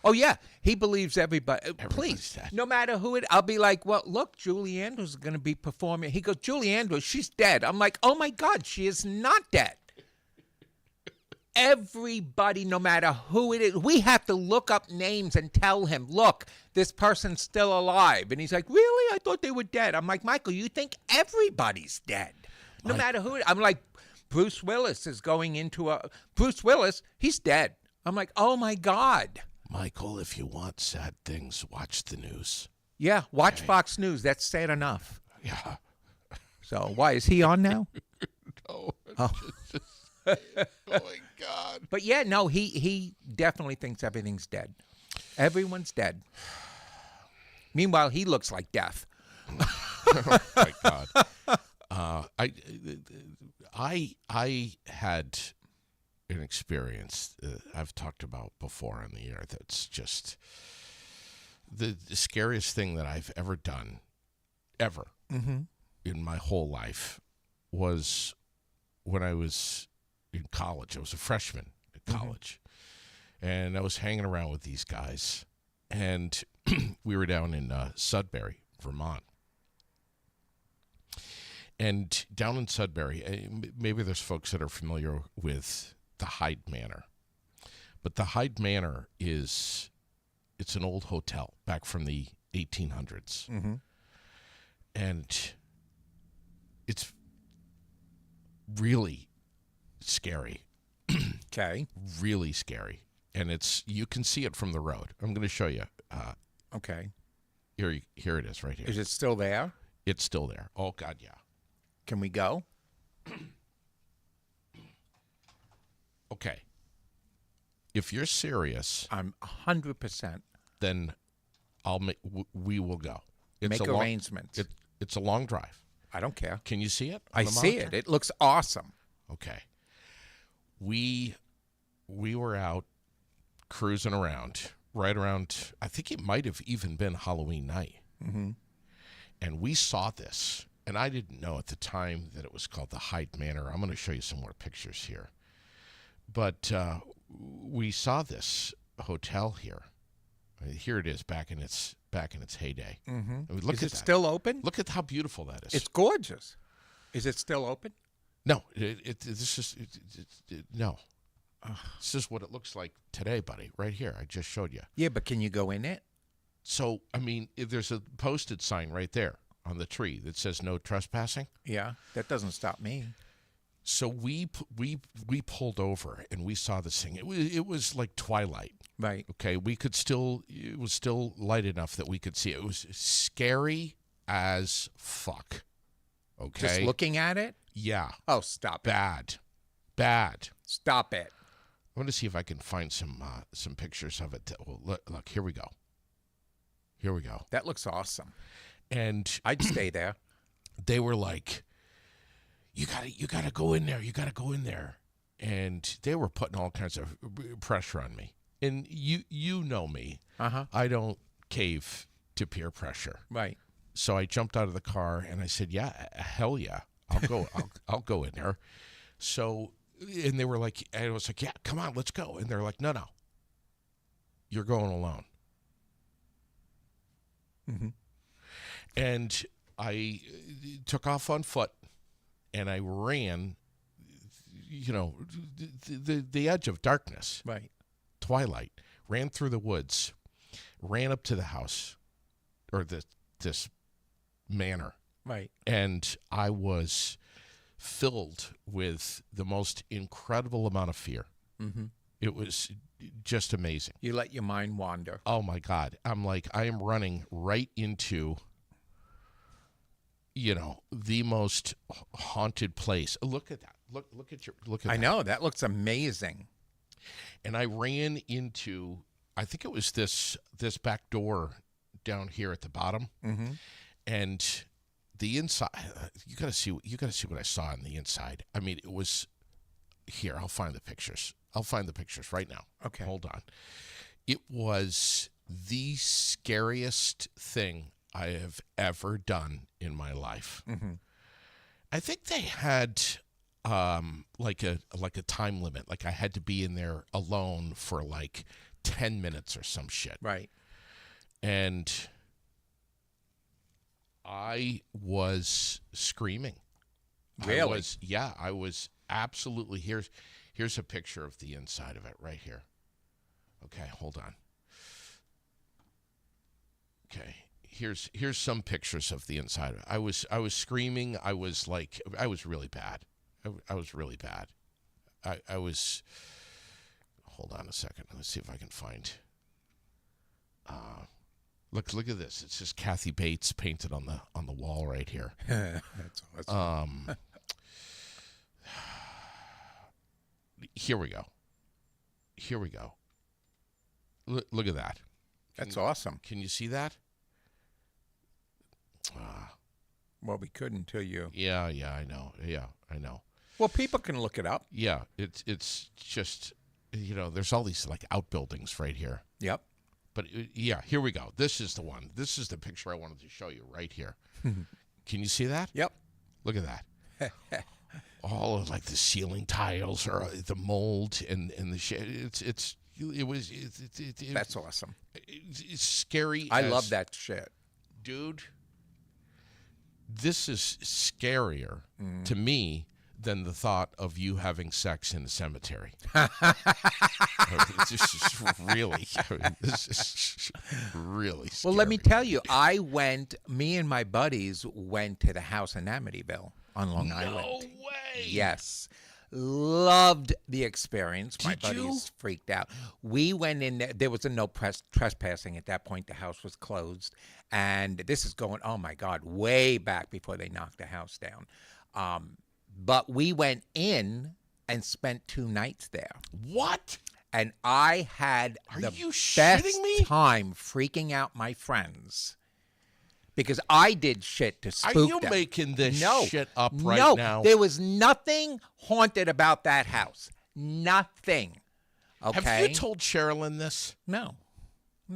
Oh, yeah. He believes everybody.
Everybody's
Please,
dead.
no matter who it, I'll be like, well, look, Julie Andrews is going to be performing. He goes, Julie Andrews, she's dead. I'm like, oh, my God, she is not dead. Everybody, no matter who it is, we have to look up names and tell him, look, this person's still alive. And he's like, really? I thought they were dead. I'm like, Michael, you think everybody's dead? No matter who it is. I'm like, Bruce Willis is going into a... Bruce Willis, he's dead. I'm like, oh, my God.
Michael, if you want sad things, watch the news.
Yeah, watch Fox News. That's sad enough.
Yeah.
So why, is he on now?
No.
Oh.
Oh, my God.
But yeah, no, he definitely thinks everything's dead. Everyone's dead. Meanwhile, he looks like death.
Oh, my God. I had an experience I've talked about before on the air that's just the scariest thing that I've ever done, ever, in my whole life, was when I was in college. I was a freshman at college, and I was hanging around with these guys, and we were down in Sudbury, Vermont. And down in Sudbury, maybe there's folks that are familiar with the Hyde Manor. But the Hyde Manor it's an old hotel back from the 1800s. And it's really scary.
Okay.
Really scary. And you can see it from the road. I'm going to show you.
Okay.
Here it is right here.
Is it still there?
It's still there. Oh, God, yeah.
Can we go?
Okay. If you're serious,
I'm 100%.
then we will go.
Make arrangements.
It's a long drive.
I don't care.
Can you see it? on
I
the
see
monitor?
it. It looks awesome.
Okay. We were out cruising around, right around, I think it might have even been Halloween night. And we saw this, and I didn't know at the time that it was called the Hyde Manor. I'm going to show you some more pictures here. But we saw this hotel here. Here it is back in its heyday. I mean, look
Is
at
it
that.
still open?
Look at how beautiful that is.
It's gorgeous. Is it still open?
No, no. This is what it looks like today, buddy. Right here, I just showed you.
Yeah, but can you go in it?
So, I mean, there's a posted sign right there on the tree that says no trespassing.
Yeah, that doesn't stop me.
So we pulled over and we saw this thing. It was like twilight.
Right.
Okay, it was still light enough that we could see it. It was scary as fuck. Okay.
Just looking at it?
Yeah.
Oh, stop it.
Bad.
Stop it.
I want to see if I can find some pictures of it. Look, here we go. Here we go.
That looks awesome.
And
I'd stay there.
they were like, you gotta go in there. You gotta go in there. And they were putting all kinds of pressure on me. And you know me.
Uh-huh.
I don't cave to peer pressure.
Right.
So I jumped out of the car and I said, yeah, hell yeah. I'll go. I'll go in there. So, and they were like, I was like, yeah, come on, let's go. And they're like, no, you're going alone.
Mm-hmm.
And I took off on foot and I ran, the edge of darkness,
Right.
twilight, ran through the woods, ran up to the house or this manor.
Right.
And I was filled with the most incredible amount of fear.
Mm-hmm.
It was just amazing.
You let your mind wander.
Oh my God. I'm like, I am running right into, the most haunted place. Look at that. Look at that.
I know. That looks amazing.
And I ran into, I think it was this back door down here at the bottom.
Mm-hmm.
And the inside, you gotta see what I saw on the inside. I mean, it was here. I'll find the pictures right now.
Okay.
Hold on. It was the scariest thing I have ever done in my life.
Mm-hmm.
I think they had like a time limit. Like I had to be in there alone for like 10 minutes or some shit.
Right.
And I was screaming.
Really?
I was absolutely. Here's a picture of the inside of it right here. Okay, hold on. Okay, here's some pictures of the inside of it. I was screaming. I was really bad. I was really bad. I was. Hold on a second. Let's see if I can find. Look at this. It's just Kathy Bates painted on the wall right here.
That's awesome.
Here we go. Look at that.
That's awesome.
Can you see that?
Well, we could until you.
Yeah, I know. Yeah, I know.
Well, people can look it up.
Yeah, it's just there's all these like outbuildings right here.
Yep.
But yeah, here we go. This is the one. This is the picture I wanted to show you right here. Can you see that?
Yep.
Look at that. All of like the ceiling tiles or the mold and the shit.
That's awesome.
It's scary.
I love that shit.
Dude, this is scarier to me than the thought of you having sex in the cemetery. This is really scary.
Well, let me tell you, me and my buddies went to the house in Amityville on Long Island.
No way.
Yes. Loved the experience. My
Did you?
buddies freaked out. We went in there. There was no trespassing at that point. The house was closed. And this is going, oh my God, way back before they knocked the house down. But we went in and spent 2 nights there.
What?
And I had the
you
best
shitting me?
time freaking out my friends. Because I did shit to spook
Are you
them.
making this shit up right
No,
now?
there was nothing haunted about that house. Nothing. Okay?
Have you told Sherilyn this?
No.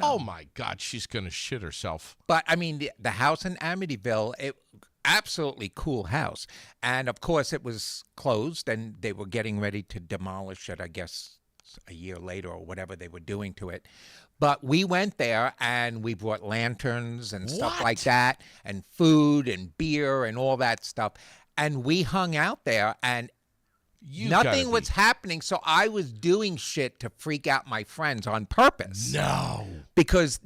Oh my God, she's gonna shit herself.
But I mean, the house in Amityville, absolutely cool house. And of course, it was closed and they were getting ready to demolish it, I guess, a year later or whatever they were doing to it. But we went there and we brought lanterns and stuff
What?
like that and food and beer and all that stuff. And we hung out there and nothing was happening. So I was doing shit to freak out my friends on purpose.
No.
Because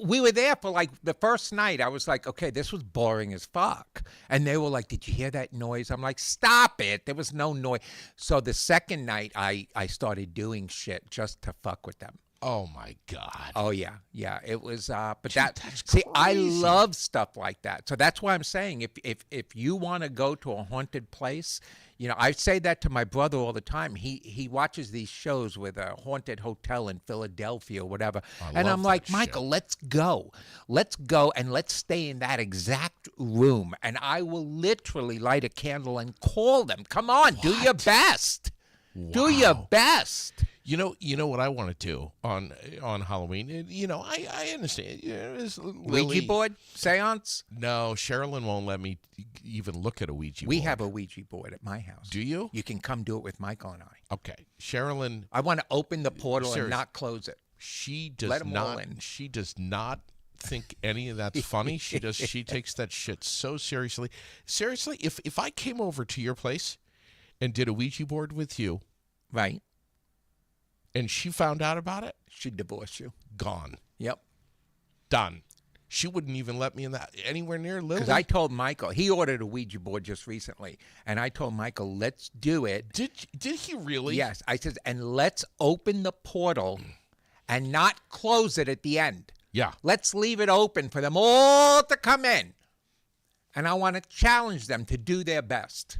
we were there for like the first night. I was like, okay, this was boring as fuck. And they were like, did you hear that noise? I'm like, stop it. There was no noise. So the second night, I started doing shit just to fuck with them.
Oh my God.
Oh yeah, yeah. It was, but
Dude,
that
that's
see, I
crazy.
love stuff like that. So that's why I'm saying, if you want to go to a haunted place, I say that to my brother all the time. He watches these shows with a haunted hotel in Philadelphia or whatever,
I
and
love
I'm like,
that
Michael,
shit.
let's go, and let's stay in that exact room, and I will literally light a candle and call them. Come on, do your best. Do your
Wow.
best.
You know what I want to do on Halloween. I understand. Lily,
Ouija board seance.
No, Sherilyn won't let me even look at a Ouija board.
We have a Ouija board at my house.
Do you?
You can come do it with Michael and I.
Okay, Sherilyn.
I want to open the portal
Serious.
and not close it.
She
Let
does
'em all
not.
in.
She does not think any of that's funny. She takes that shit so seriously. Seriously, if I came over to your place and did a Ouija board with you,
Right.
and she found out about it,
She'd divorce you.
gone,
Yep.
done. She wouldn't even let me in that anywhere near Lily.
Because I told Michael, he ordered a Ouija board just recently, and I told Michael, let's do it.
Did he really?
Yes. I said, and let's open the portal and not close it at the end.
Yeah.
Let's leave it open for them all to come in. And I want to challenge them to do their best.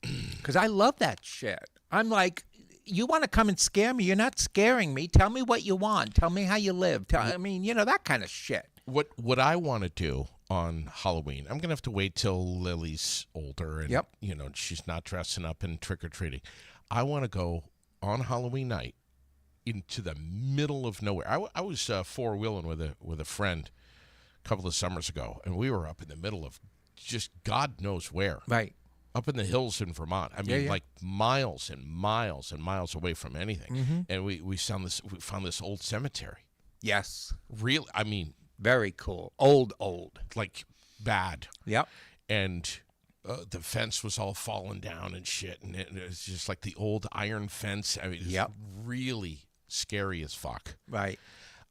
Because I love that shit. I'm like, you want to come and scare me? You're not scaring me. Tell me what you want. Tell me how you live. That kind of shit.
What I want to do on Halloween, I'm gonna have to wait till Lily's older and
Yep.
She's not dressing up and trick or treating. I want to go on Halloween night into the middle of nowhere. I was four-wheeling with a friend a couple of summers ago, and we were up in the middle of just God knows where,
Right.
up in the hills in Vermont. I mean,
Yeah.
like miles and miles and miles away from anything.
Mm-hmm.
And we found this old cemetery.
Yes.
Really, I mean,
Very cool. Old.
like bad.
Yep.
And the fence was all fallen down and shit, and it was just like the old iron fence. I mean, it's
Yep.
really scary as fuck.
Right.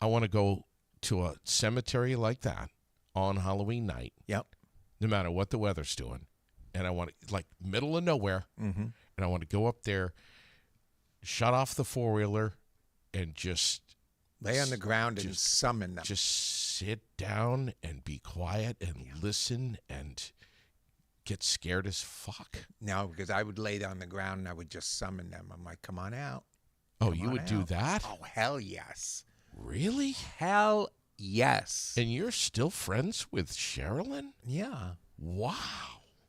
I want to go to a cemetery like that on Halloween night,
Yep.
no matter what the weather's doing, and I want to, like, middle of nowhere,
Mm-hmm.
and I want to go up there, shut off the four-wheeler, and just
Lay on the ground and
Just-
summon them.
just sit down and be quiet and listen and get scared as fuck.
No, because I would lay on the ground and I would just summon them. I'm like, come on out.
Oh,
Come
you
on
would do
out.
that?
Oh, hell yes.
Really?
Hell yes.
And you're still friends with Sherilyn?
Yeah.
Wow.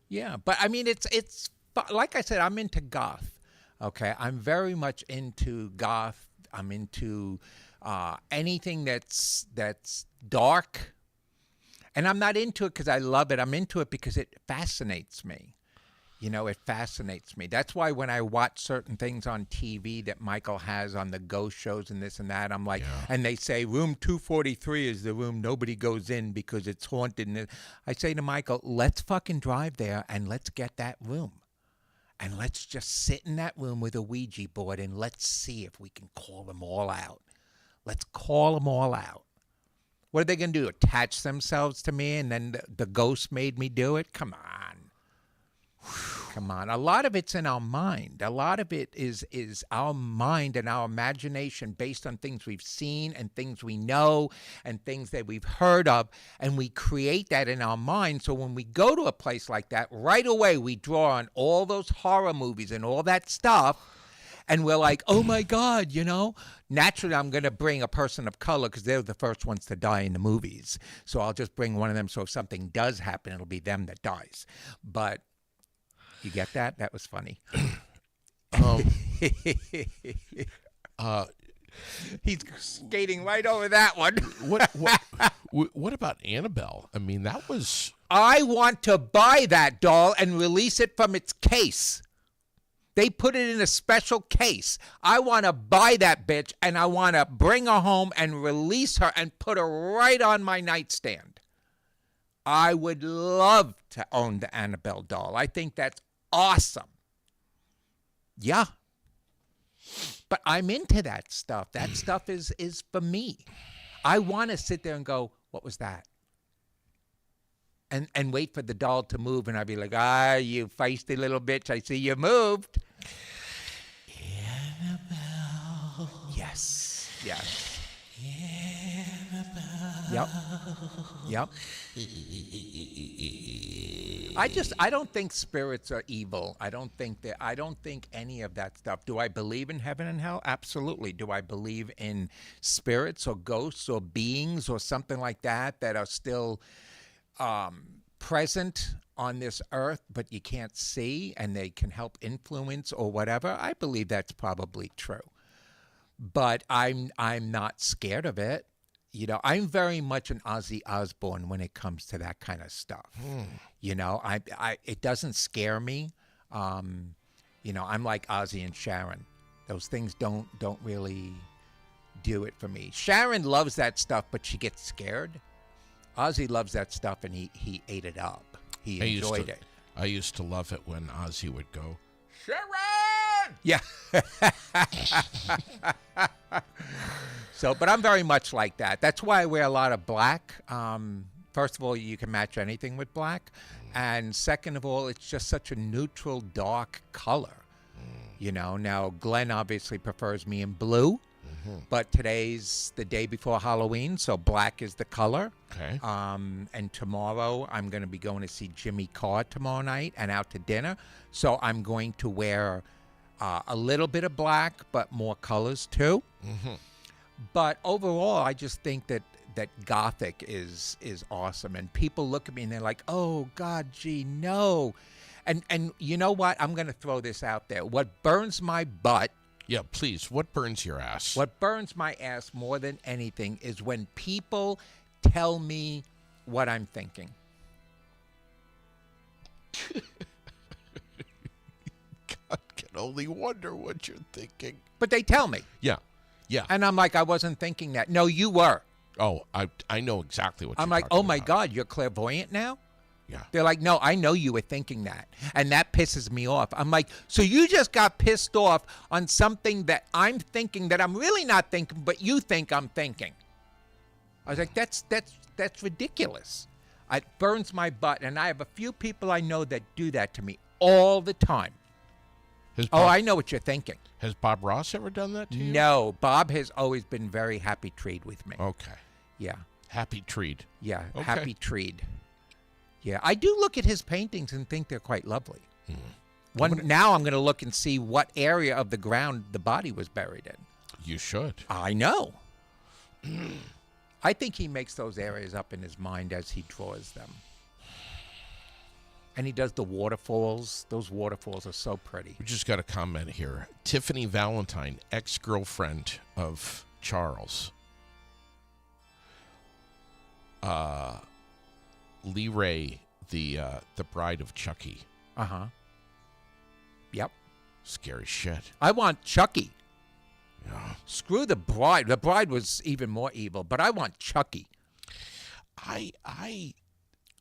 Yeah. But I mean, it's like I said, I'm into goth. Okay. I'm very much into goth. I'm into anything that's dark. And I'm not into it because I love it. I'm into it because it fascinates me. It fascinates me. That's why when I watch certain things on TV that Michael has on the ghost shows and this and that, I'm like, and they say room 243 is the room nobody goes in because it's haunted. And I say to Michael, let's fucking drive there and let's get that room. And let's just sit in that room with a Ouija board and let's see if we can call them all out. Let's call them all out. What are they going to do? Attach themselves to me and then the ghost made me do it? Come on. Come on. A lot of it's in our mind. A lot of it is our mind and our imagination based on things we've seen and things we know and things that we've heard of. And we create that in our mind. So when we go to a place like that, right away we draw on all those horror movies and all that stuff. And we're like, oh my God, Naturally, I'm going to bring a person of color because they're the first ones to die in the movies. So I'll just bring one of them. So if something does happen, it'll be them that dies. But you get that? That was funny. He's skating right over that one.
What about Annabelle? I mean, that was...
I want to buy that doll and release it from its case. They put it in a special case. I want to buy that bitch and I want to bring her home and release her and put her right on my nightstand. I would love to own the Annabelle doll. I think that's awesome. Yeah. But I'm into that stuff. That stuff is for me. I want to sit there and go, what was that? And wait for the doll to move, and I'd be like, you feisty little bitch, I see you moved.
Annabelle.
Yes. Yes. Yep. Yep. I don't think spirits are evil. I don't think any of that stuff. Do I believe in heaven and hell? Absolutely. Do I believe in spirits or ghosts or beings or something like that that are still present on this earth, but you can't see and they can help influence or whatever? I believe that's probably true. But I'm not scared of it. You know, I'm very much an Ozzy Osbourne when it comes to that kind of stuff. You know, it doesn't scare me. You know, I'm like Ozzy and Sharon. Those things don't really do it for me. Sharon loves that stuff, but she gets scared. Ozzy loves that stuff, and he ate it up. He enjoyed it.
I used to love it when Ozzy would go,
Sharon! Yeah. So, but I'm very much like that. That's why I wear a lot of black. First of all, you can match anything with black. And second of all, it's just such a neutral, dark color. You know, now Glenn obviously prefers me in blue. But today's the day before Halloween, so black is the color.
okay.
And tomorrow I'm going to be going to see Jimmy Carr tomorrow night and out to dinner. So I'm going to wear a little bit of black, but more colors too. But overall, I just think that Gothic is awesome. And people look at me and they're like, oh, God, gee, no. And you know what? I'm going to throw this out there. What burns my butt,
Yeah, please. What burns your ass?
what burns my ass more than anything is when people tell me what I'm thinking.
God can only wonder what you're thinking.
But they tell me.
Yeah. Yeah.
And I'm like, I wasn't thinking that. No, you were.
Oh, I know exactly what
I'm
you're
like,
talking
oh, my
about.
God, you're clairvoyant now?
Yeah.
They're like, no, I know you were thinking that. And that pisses me off. I'm like, so you just got pissed off on something that I'm thinking that I'm really not thinking, but you think I'm thinking. I was like, that's ridiculous. It burns my butt. And I have a few people I know that do that to me all the time. Oh, I know what you're thinking.
Has Bob Ross ever done that to you?
No, Bob has always been very happy treed with me.
Okay.
Yeah.
Happy treat.
Yeah,
Okay.
happy treed. Yeah, I do look at his paintings and think they're quite lovely. Now I'm going to look and see what area of the ground the body was buried in.
You should.
I know. I think he makes those areas up in his mind as he draws them. And he does the waterfalls. Those waterfalls are so pretty.
We just got a comment here. Tiffany Valentine, ex-girlfriend of Charles. Lee Ray, the bride of Chucky.
Uh-huh. Yep.
Scary shit.
I want Chucky.
Yeah.
Screw the bride. The bride was even more evil, but I want Chucky.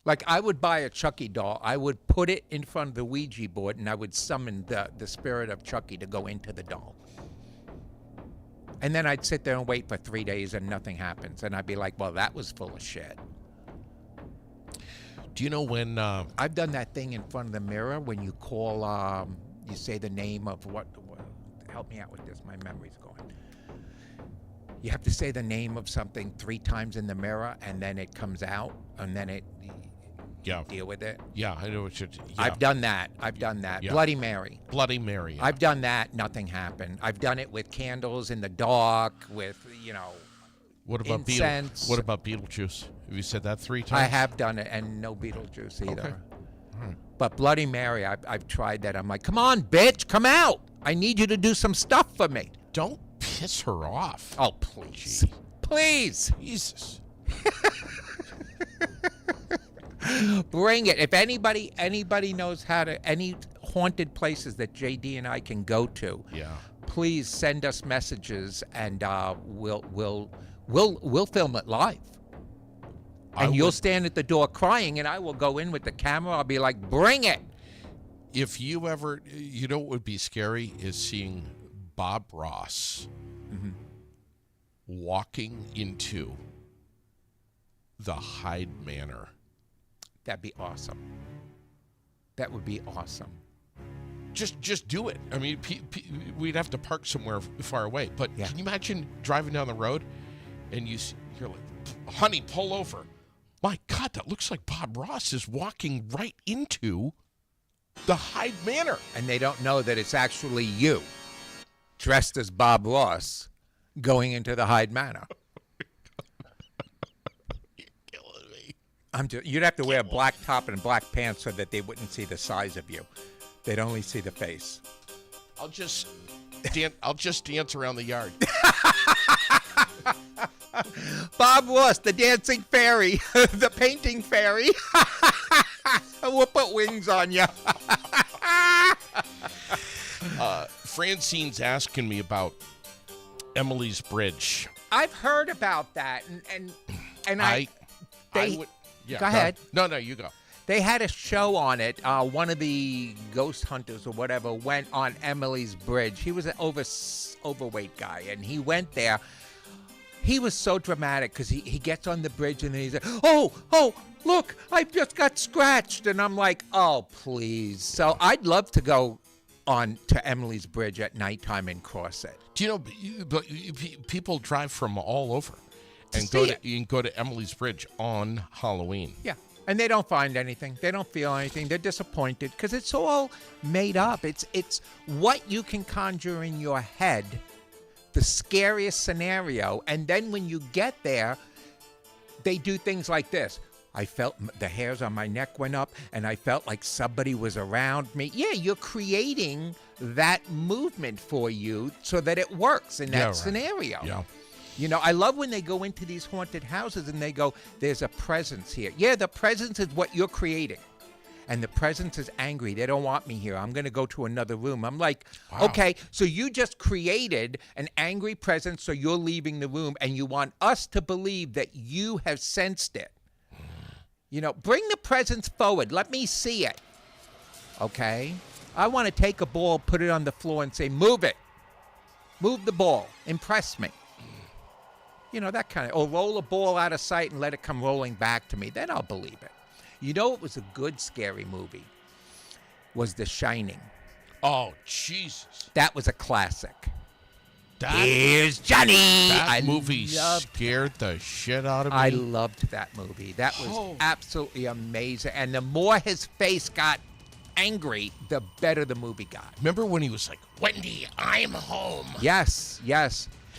Like, I would buy a Chucky doll. I would put it in front of the Ouija board, and I would summon the spirit of Chucky to go into the doll. And then I'd sit there and wait for 3 days, and nothing happens. And I'd be like, well, that was full of shit.
Do you know when
I've done that thing in front of the mirror when you call, you say the name of what help me out with this. My memory's going. You have to say the name of something 3 times in the mirror, and then it comes out, and then
yeah,
deal with it.
Yeah, I know what you're yeah.
I've done that. Yeah. Bloody Mary.
Bloody Mary. Yeah.
I've done that. Nothing happened. I've done it with candles in the dark, with,
What about
incense.
What about Beetlejuice? Have you said that 3 times?
I have done it, and no Beetlejuice either.
Okay. All right.
But Bloody Mary, I've tried that. I'm like, come on, bitch, come out. I need you to do some stuff for me.
Don't piss her off.
Oh, please.
Gee.
Please.
Jesus.
Bring it. If anybody knows how to, any haunted places that JD and I can go to,
Yeah.
please send us messages, and we'll film it live. And you'll stand at the door crying, and I will go in with the camera. I'll be like, bring it.
If you ever, you know what would be scary is seeing Bob Ross walking into the Hyde Manor.
That'd be awesome. That would be awesome.
Just do it. I mean, we'd have to park somewhere far away. But
Yeah.
can you imagine driving down the road and you're like, honey, pull over. My God, that looks like Bob Ross is walking right into the Hyde Manor.
And they don't know that it's actually you, dressed as Bob Ross, going into the Hyde Manor.
You're killing me.
You'd have to wear a black top and black pants so that they wouldn't see the size of you. They'd only see the face.
I'll just dance around the yard.
Bob Ross, the dancing fairy, the painting fairy. We'll put wings on you.
Francine's asking me about Emily's Bridge.
I've heard about that, and
I
they
would. Yeah,
go ahead.
No, you go.
They had a show on it. One of the ghost hunters or whatever went on Emily's Bridge. He was an overweight guy, and he went there. He was so dramatic because he gets on the bridge and then he's like, oh, look, I just got scratched. And I'm like, oh, please. So I'd love to go on to Emily's Bridge at nighttime and cross it.
Do you know? But people drive from all over and
see
go to Emily's Bridge on Halloween.
Yeah. And they don't find anything. They don't feel anything. They're disappointed because it's all made up. It's what you can conjure in your head, the scariest scenario. And then when you get there, they do things like this. I felt the hairs on my neck went up and I felt like somebody was around me. Yeah, you're creating that movement for you so that it works in that scenario.
Yeah.
You know, I love when they go into these haunted houses and they go, there's a presence here. Yeah, the presence is what you're creating. And the presence is angry. They don't want me here. I'm going to go to another room. I'm like,
wow.
Okay, so you just created an angry presence, so you're leaving the room, and you want us to believe that you have sensed it. You know, bring the presence forward. Let me see it. Okay? I want to take a ball, put it on the floor, and say, move it. Move the ball. Impress me. You know, that kind of, or roll a ball out of sight and let it come rolling back to me. Then I'll believe it. You know what was a good scary movie? Was The Shining.
Oh, Jesus.
That was a classic.
Here's
Johnny.
That movie scared the shit out of me.
I loved that movie. That was absolutely amazing. And the more his face got angry, the better the movie got.
Remember when he was like, Wendy, I'm home.
Yes.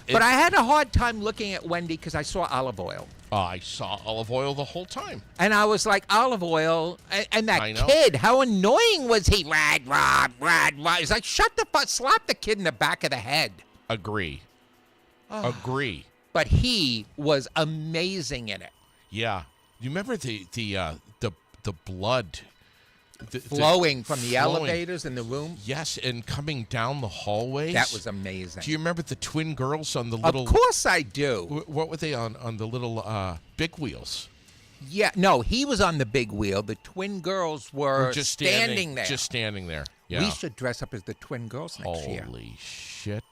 But I had a hard time looking at Wendy because I saw olive oil.
I saw olive oil the whole time.
And I was like, olive oil. And that kid, how annoying was he? Rad. He's like, shut the fuck, slap the kid in the back of the head.
Agree. Agree.
But he was amazing in it.
Yeah. You remember the blood
flowing from the elevators in the room?
Yes, and coming down the hallways.
That was amazing.
Do you remember the twin girls on the little...
Of course I do.
What were they on the little big wheels?
Yeah, no, he was on the big wheel. The twin girls were just standing there.
Just standing there. Yeah.
We should dress up as the twin girls next year.
Holy shit.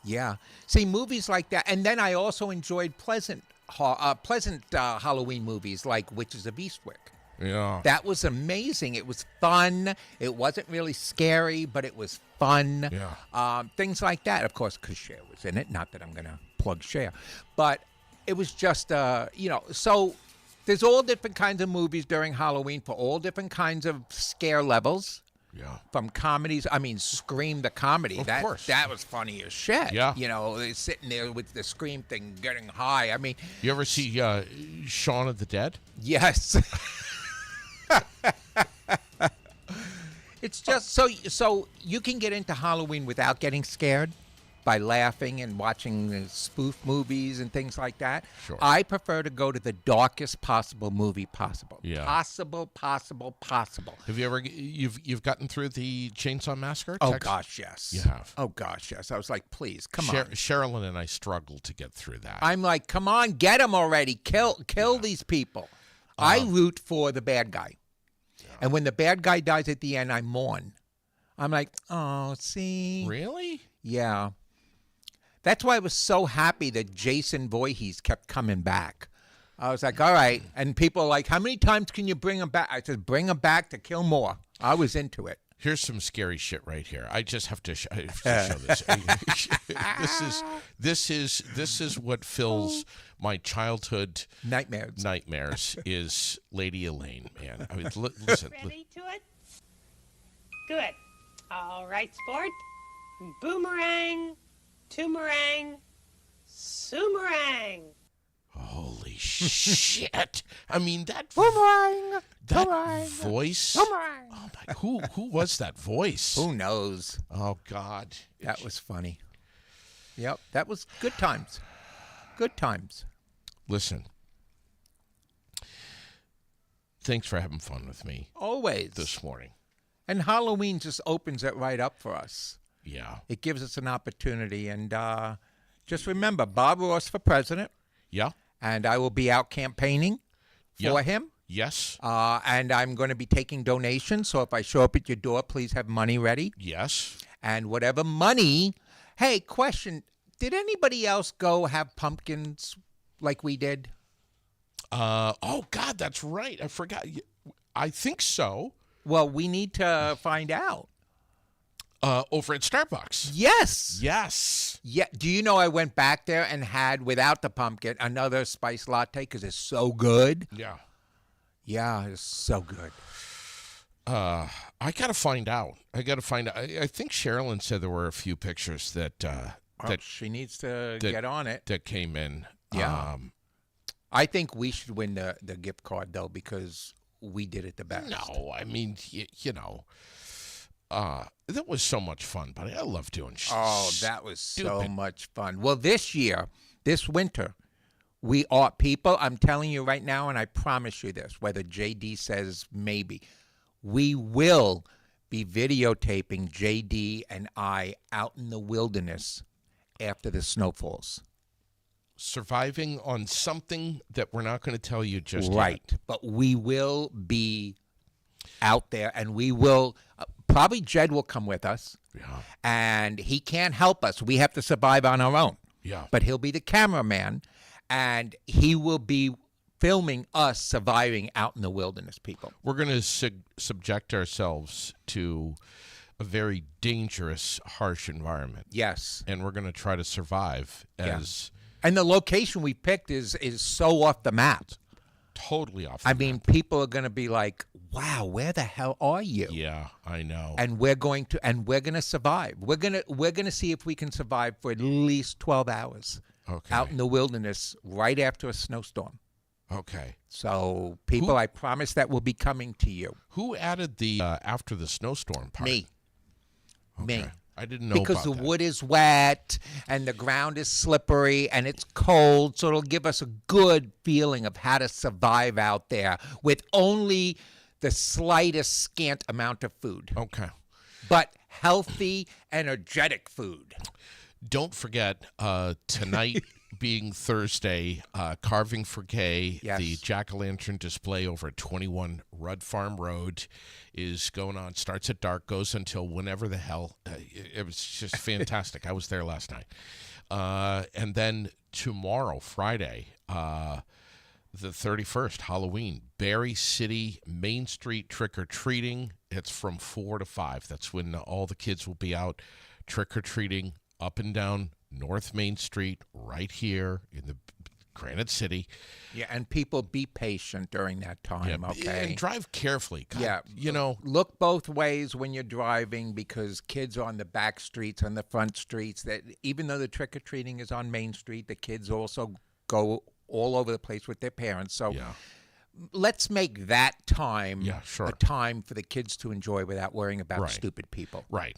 Yeah. See, movies like that. And then I also enjoyed pleasant Halloween movies like Witches of Eastwick.
Yeah.
That was amazing. It was fun. It wasn't really scary, but it was fun.
Yeah.
Things like that. Of course, because Cher was in it. Not that I'm going to plug Cher. But it was just, so there's all different kinds of movies during Halloween for all different kinds of scare levels.
Yeah.
From comedies. I mean, Scream the comedy.
Of course.
That was funny as shit.
Yeah.
You know, they're sitting there with the Scream thing getting high. I mean.
You ever see Shaun of the Dead?
Yes. It's just so you can get into Halloween without getting scared by laughing and watching the spoof movies and things like that.
Sure.
I prefer to go to the darkest possible movie possible.
Yeah.
Possible.
Have you ever you've gotten through the Chainsaw Massacre?
Oh gosh, yes.
You have.
Oh gosh, yes. I was like, please, come on.
Sherilyn and I struggled to get through that.
I'm like, come on, get them already. Kill these people. I root for the bad guy. And when the bad guy dies at the end, I mourn. I'm like, oh, see?
Really?
Yeah. That's why I was so happy that Jason Voorhees kept coming back. I was like, all right. And people are like, how many times can you bring him back? I said, bring him back to kill more. I was into it.
Here's some scary shit right here. I just have to, I have to show this. This is what fills my childhood
Nightmares.
is Lady Elaine, man. I mean, listen.
Ready to it? Good. All right, sport. Boomerang, toomerang, soomerang.
Holy shit! I mean
Boomerang.
that
Boomerang.
voice.
Boomerang.
Oh my! Who was that voice?
Who knows?
Oh God!
That was funny. Yep, that was good times. Good times.
Listen. Thanks for having fun with me
Always.
this morning.
And Halloween just opens it right up for us.
Yeah.
It gives us an opportunity. And just remember, Bob Ross for president.
Yeah.
And I will be out campaigning for
Yeah.
him.
Yes.
And I'm going to be taking donations. So if I show up at your door, please have money ready.
Yes.
And whatever money. Hey, question. Did anybody else go have pumpkins like we did?
Oh God, that's right. I forgot. I think so.
Well, we need to find out.
Over at Starbucks.
Yes.
Yes.
Yeah. Do you know I went back there and had, without the pumpkin, another spice latte because it's so good?
Yeah.
Yeah, it's so good.
I gotta find out. I think Sherilyn said there were a few pictures that
She needs to get on it.
that came in.
Yeah. I think we should win the gift card, though, because we did it the best.
No, I mean, that was so much fun, buddy. I love doing shit.
Oh, that was so
stupid.
much fun. Well, this winter, we are people. I'm telling you right now, and I promise you this, whether JD says maybe, we will be videotaping JD and I out in the wilderness after the snow falls.
Surviving on something that we're not going to tell you just
Right.
yet.
But we will be out there, and we will probably Jed will come with us.
Yeah.
And he can't help us. We have to survive on our own.
Yeah.
But he'll be the cameraman, and he will be filming us surviving out in the wilderness, people.
We're going to subject ourselves to a very dangerous, harsh environment.
Yes.
And we're going to try to survive as
And the location we picked is so off the map.
totally off.
I mean, people are going to be like, "Wow, where the hell are you?"
Yeah, I know.
And we're going to survive. We're going to see if we can survive for at least 12 hours
Okay.
out in the wilderness right after a snowstorm.
Okay.
So, people, I promise that will be coming to you.
Who added the after the snowstorm part?
Me.
Okay.
Me.
I didn't know
Because
about
the
that.
wood is wet and the ground is slippery and it's cold, so it'll give us a good feeling of how to survive out there with only the slightest scant amount of food,
Okay.
but healthy, energetic food.
Don't forget tonight being Thursday, Carving for Gay,
Yes.
the jack-o'-lantern display over at 21 Rudd Farm Road is going on. Starts at dark, goes until whenever the hell. It was just fantastic. I was there last night. And then tomorrow, Friday, the 31st, Halloween, Berry City Main Street trick-or-treating. It's from 4 to 5. That's when all the kids will be out trick-or-treating up and down North Main Street right here in the Granite City.
Yeah, and people be patient during that time, okay?
And drive carefully. God,
Yeah,
you know.
look both ways when you're driving because kids are on the back streets, on the front streets. That even though the trick or treating is on Main Street, the kids also go all over the place with their parents. So
Yeah.
let's make that time
Yeah, sure.
a time for the kids to enjoy without worrying about
Right.
stupid people.
Right.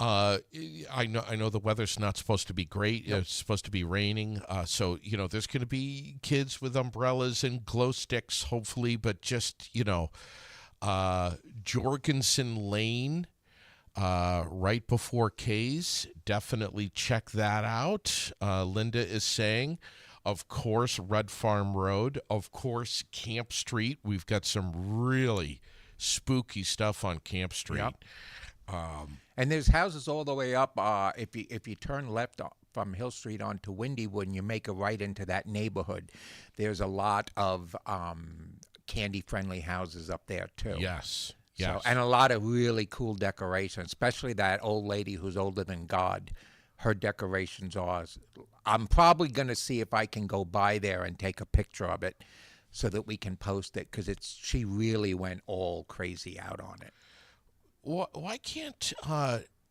I know the weather's not supposed to be great. It's supposed to be raining. So, there's going to be kids with umbrellas and glow sticks, hopefully, but just, Jorgensen Lane, right before K's. Definitely check that out. Linda is saying, of course, Rudd Farm Road, of course, Camp Street. We've got some really spooky stuff on Camp Street.
Yep. And there's houses all the way up. If you turn left from Hill Street onto Windywood and you make a right into that neighborhood, there's a lot of candy-friendly houses up there too.
Yes. Yes.
So, and a lot of really cool decorations, especially that old lady who's older than God. Her decorations are. I'm probably going to see if I can go by there and take a picture of it so that we can post it because she really went all crazy out on it.
Why can't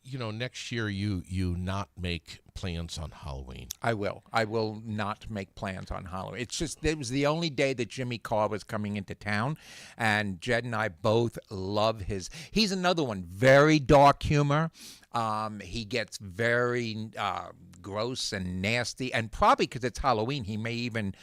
next year you not make plans on Halloween?
I will. I will not make plans on Halloween. It's just it was the only day that Jimmy Carr was coming into town, and Jed and I both love his. He's another one, very dark humor. He gets very gross and nasty, and probably because it's Halloween, he may even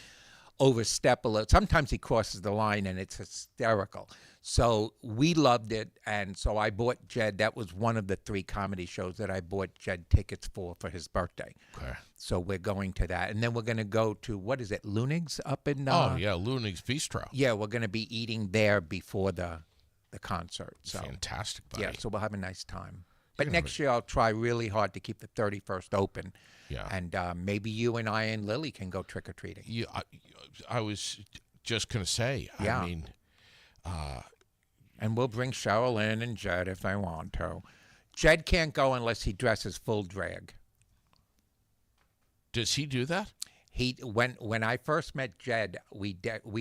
overstep a little. Sometimes he crosses the line, and it's hysterical. So we loved it, and so I bought Jed. That was one of the 3 comedy shows that I bought Jed tickets for his birthday.
Okay.
So we're going to that, and then we're going to go to what is it, Lunig's up in?
Lunig's Bistro.
Yeah, we're going to be eating there before the concert. So
Fantastic, buddy.
yeah, so we'll have a nice time. But next year I'll try really hard to keep the 31st open.
Yeah.
And maybe you and I and Lily can go trick or treating.
Yeah, I was just gonna say.
Yeah.
I mean,
And we'll bring Cheryl in and Jed if they want to. Jed can't go unless he dresses full drag.
does he do that?
When I first met Jed, we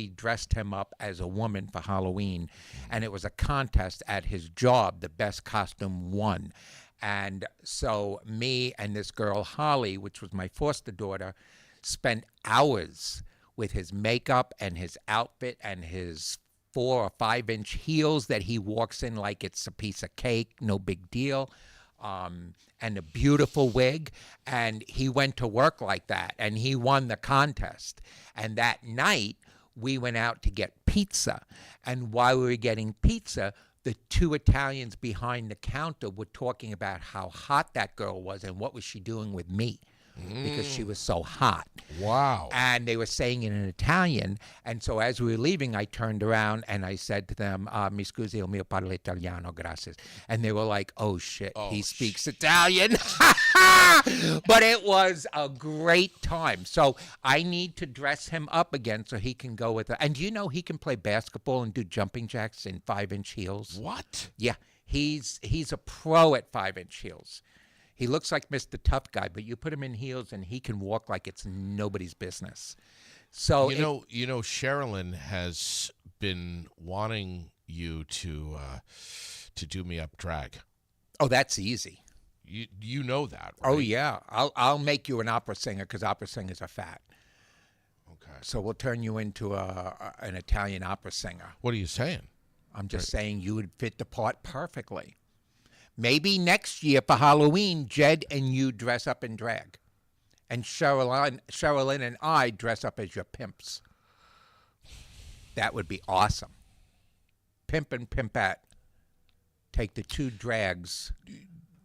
dressed him up as a woman for Halloween, and it was a contest at his job. The best costume won, and so me and this girl Holly, which was my foster daughter, spent hours with his makeup and his outfit and his 4 or 5 inch heels that he walks in like it's a piece of cake, no big deal. And a beautiful wig, and he went to work like that, and he won the contest. And that night, we went out to get pizza, and while we were getting pizza, the 2 Italians behind the counter were talking about how hot that girl was and what was she doing with me because she was so hot.
Wow.
And they were saying it in Italian. And so as we were leaving, I turned around and I said to them, mi scusi, il mio parlo italiano, gracias. And they were like, oh, shit, he speaks Italian. But it was a great time. So I need to dress him up again so he can go with it. And you know he can play basketball and do jumping jacks in 5 inch heels?
What?
Yeah, he's a pro at 5 inch heels. He looks like Mr. Tough Guy, but you put him in heels and he can walk like it's nobody's business. So
you know, Sherilyn has been wanting you to do me up drag.
Oh, that's easy.
You know that, right?
Oh yeah, I'll make you an opera singer because opera singers are fat.
Okay.
So we'll turn you into an Italian opera singer.
What are you saying?
I'm just saying you would fit the part perfectly. Maybe next year for Halloween, Jed and you dress up in drag. And Sherilyn and I dress up as your pimps. That would be awesome. Pimp and pimpette. Take the 2 drags,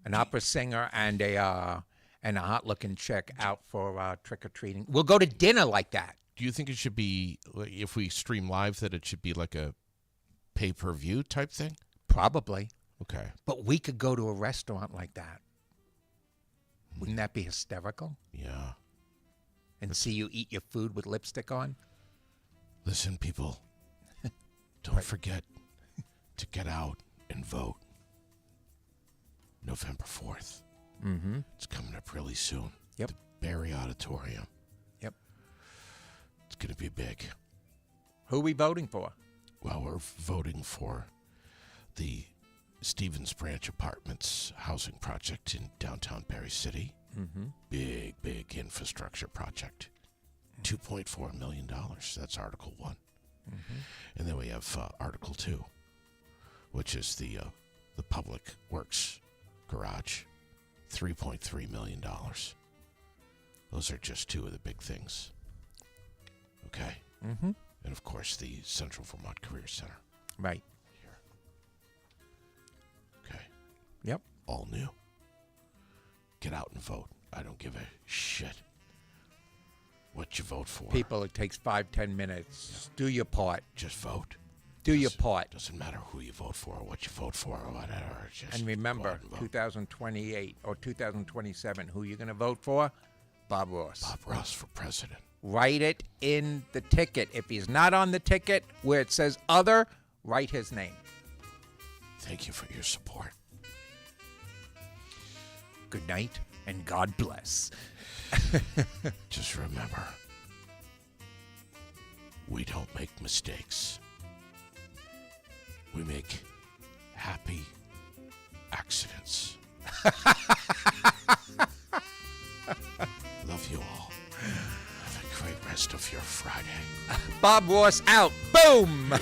an opera singer and a hot-looking chick out for trick-or-treating. We'll go to dinner like that.
Do you think it should be, if we stream live, that it should be like a pay-per-view type thing?
Probably.
Okay.
But we could go to a restaurant like that. Wouldn't that be hysterical?
Yeah.
And see you eat your food with lipstick on?
Listen, people, don't forget to get out and vote. November 4th.
Mm-hmm.
It's coming up really soon.
Yep.
The Barry Auditorium.
Yep.
It's going to be big.
Who are we voting for?
Well, we're voting for the Stevens Branch Apartments housing project in downtown Barry City.
Mm-hmm.
Big infrastructure project. $2.4 million. That's Article 1.
Mm-hmm.
And then we have Article 2, which is the Public Works Garage. $3.3 million. Those are just 2 of the big things. Okay?
Mm-hmm.
And, of course, the Central Vermont Career Center.
Right.
Here. Okay?
Yep.
All new. Get out and vote. I don't give a shit what you vote for.
People, it takes 5-10 minutes. Do your part.
Just vote.
Do your part.
Doesn't matter who you vote for or what you vote for or whatever. Just
And
go
remember,
out and vote.
2028 or 2027, who you're going to vote for? Bob Ross.
Bob Ross for president.
Write it in the ticket. If he's not on the ticket where it says other, write his name.
Thank you for your support.
Good night and God bless.
Just remember, we don't make mistakes. We make happy accidents. Love you all. Have a great rest of your Friday.
Bob Ross out. Boom!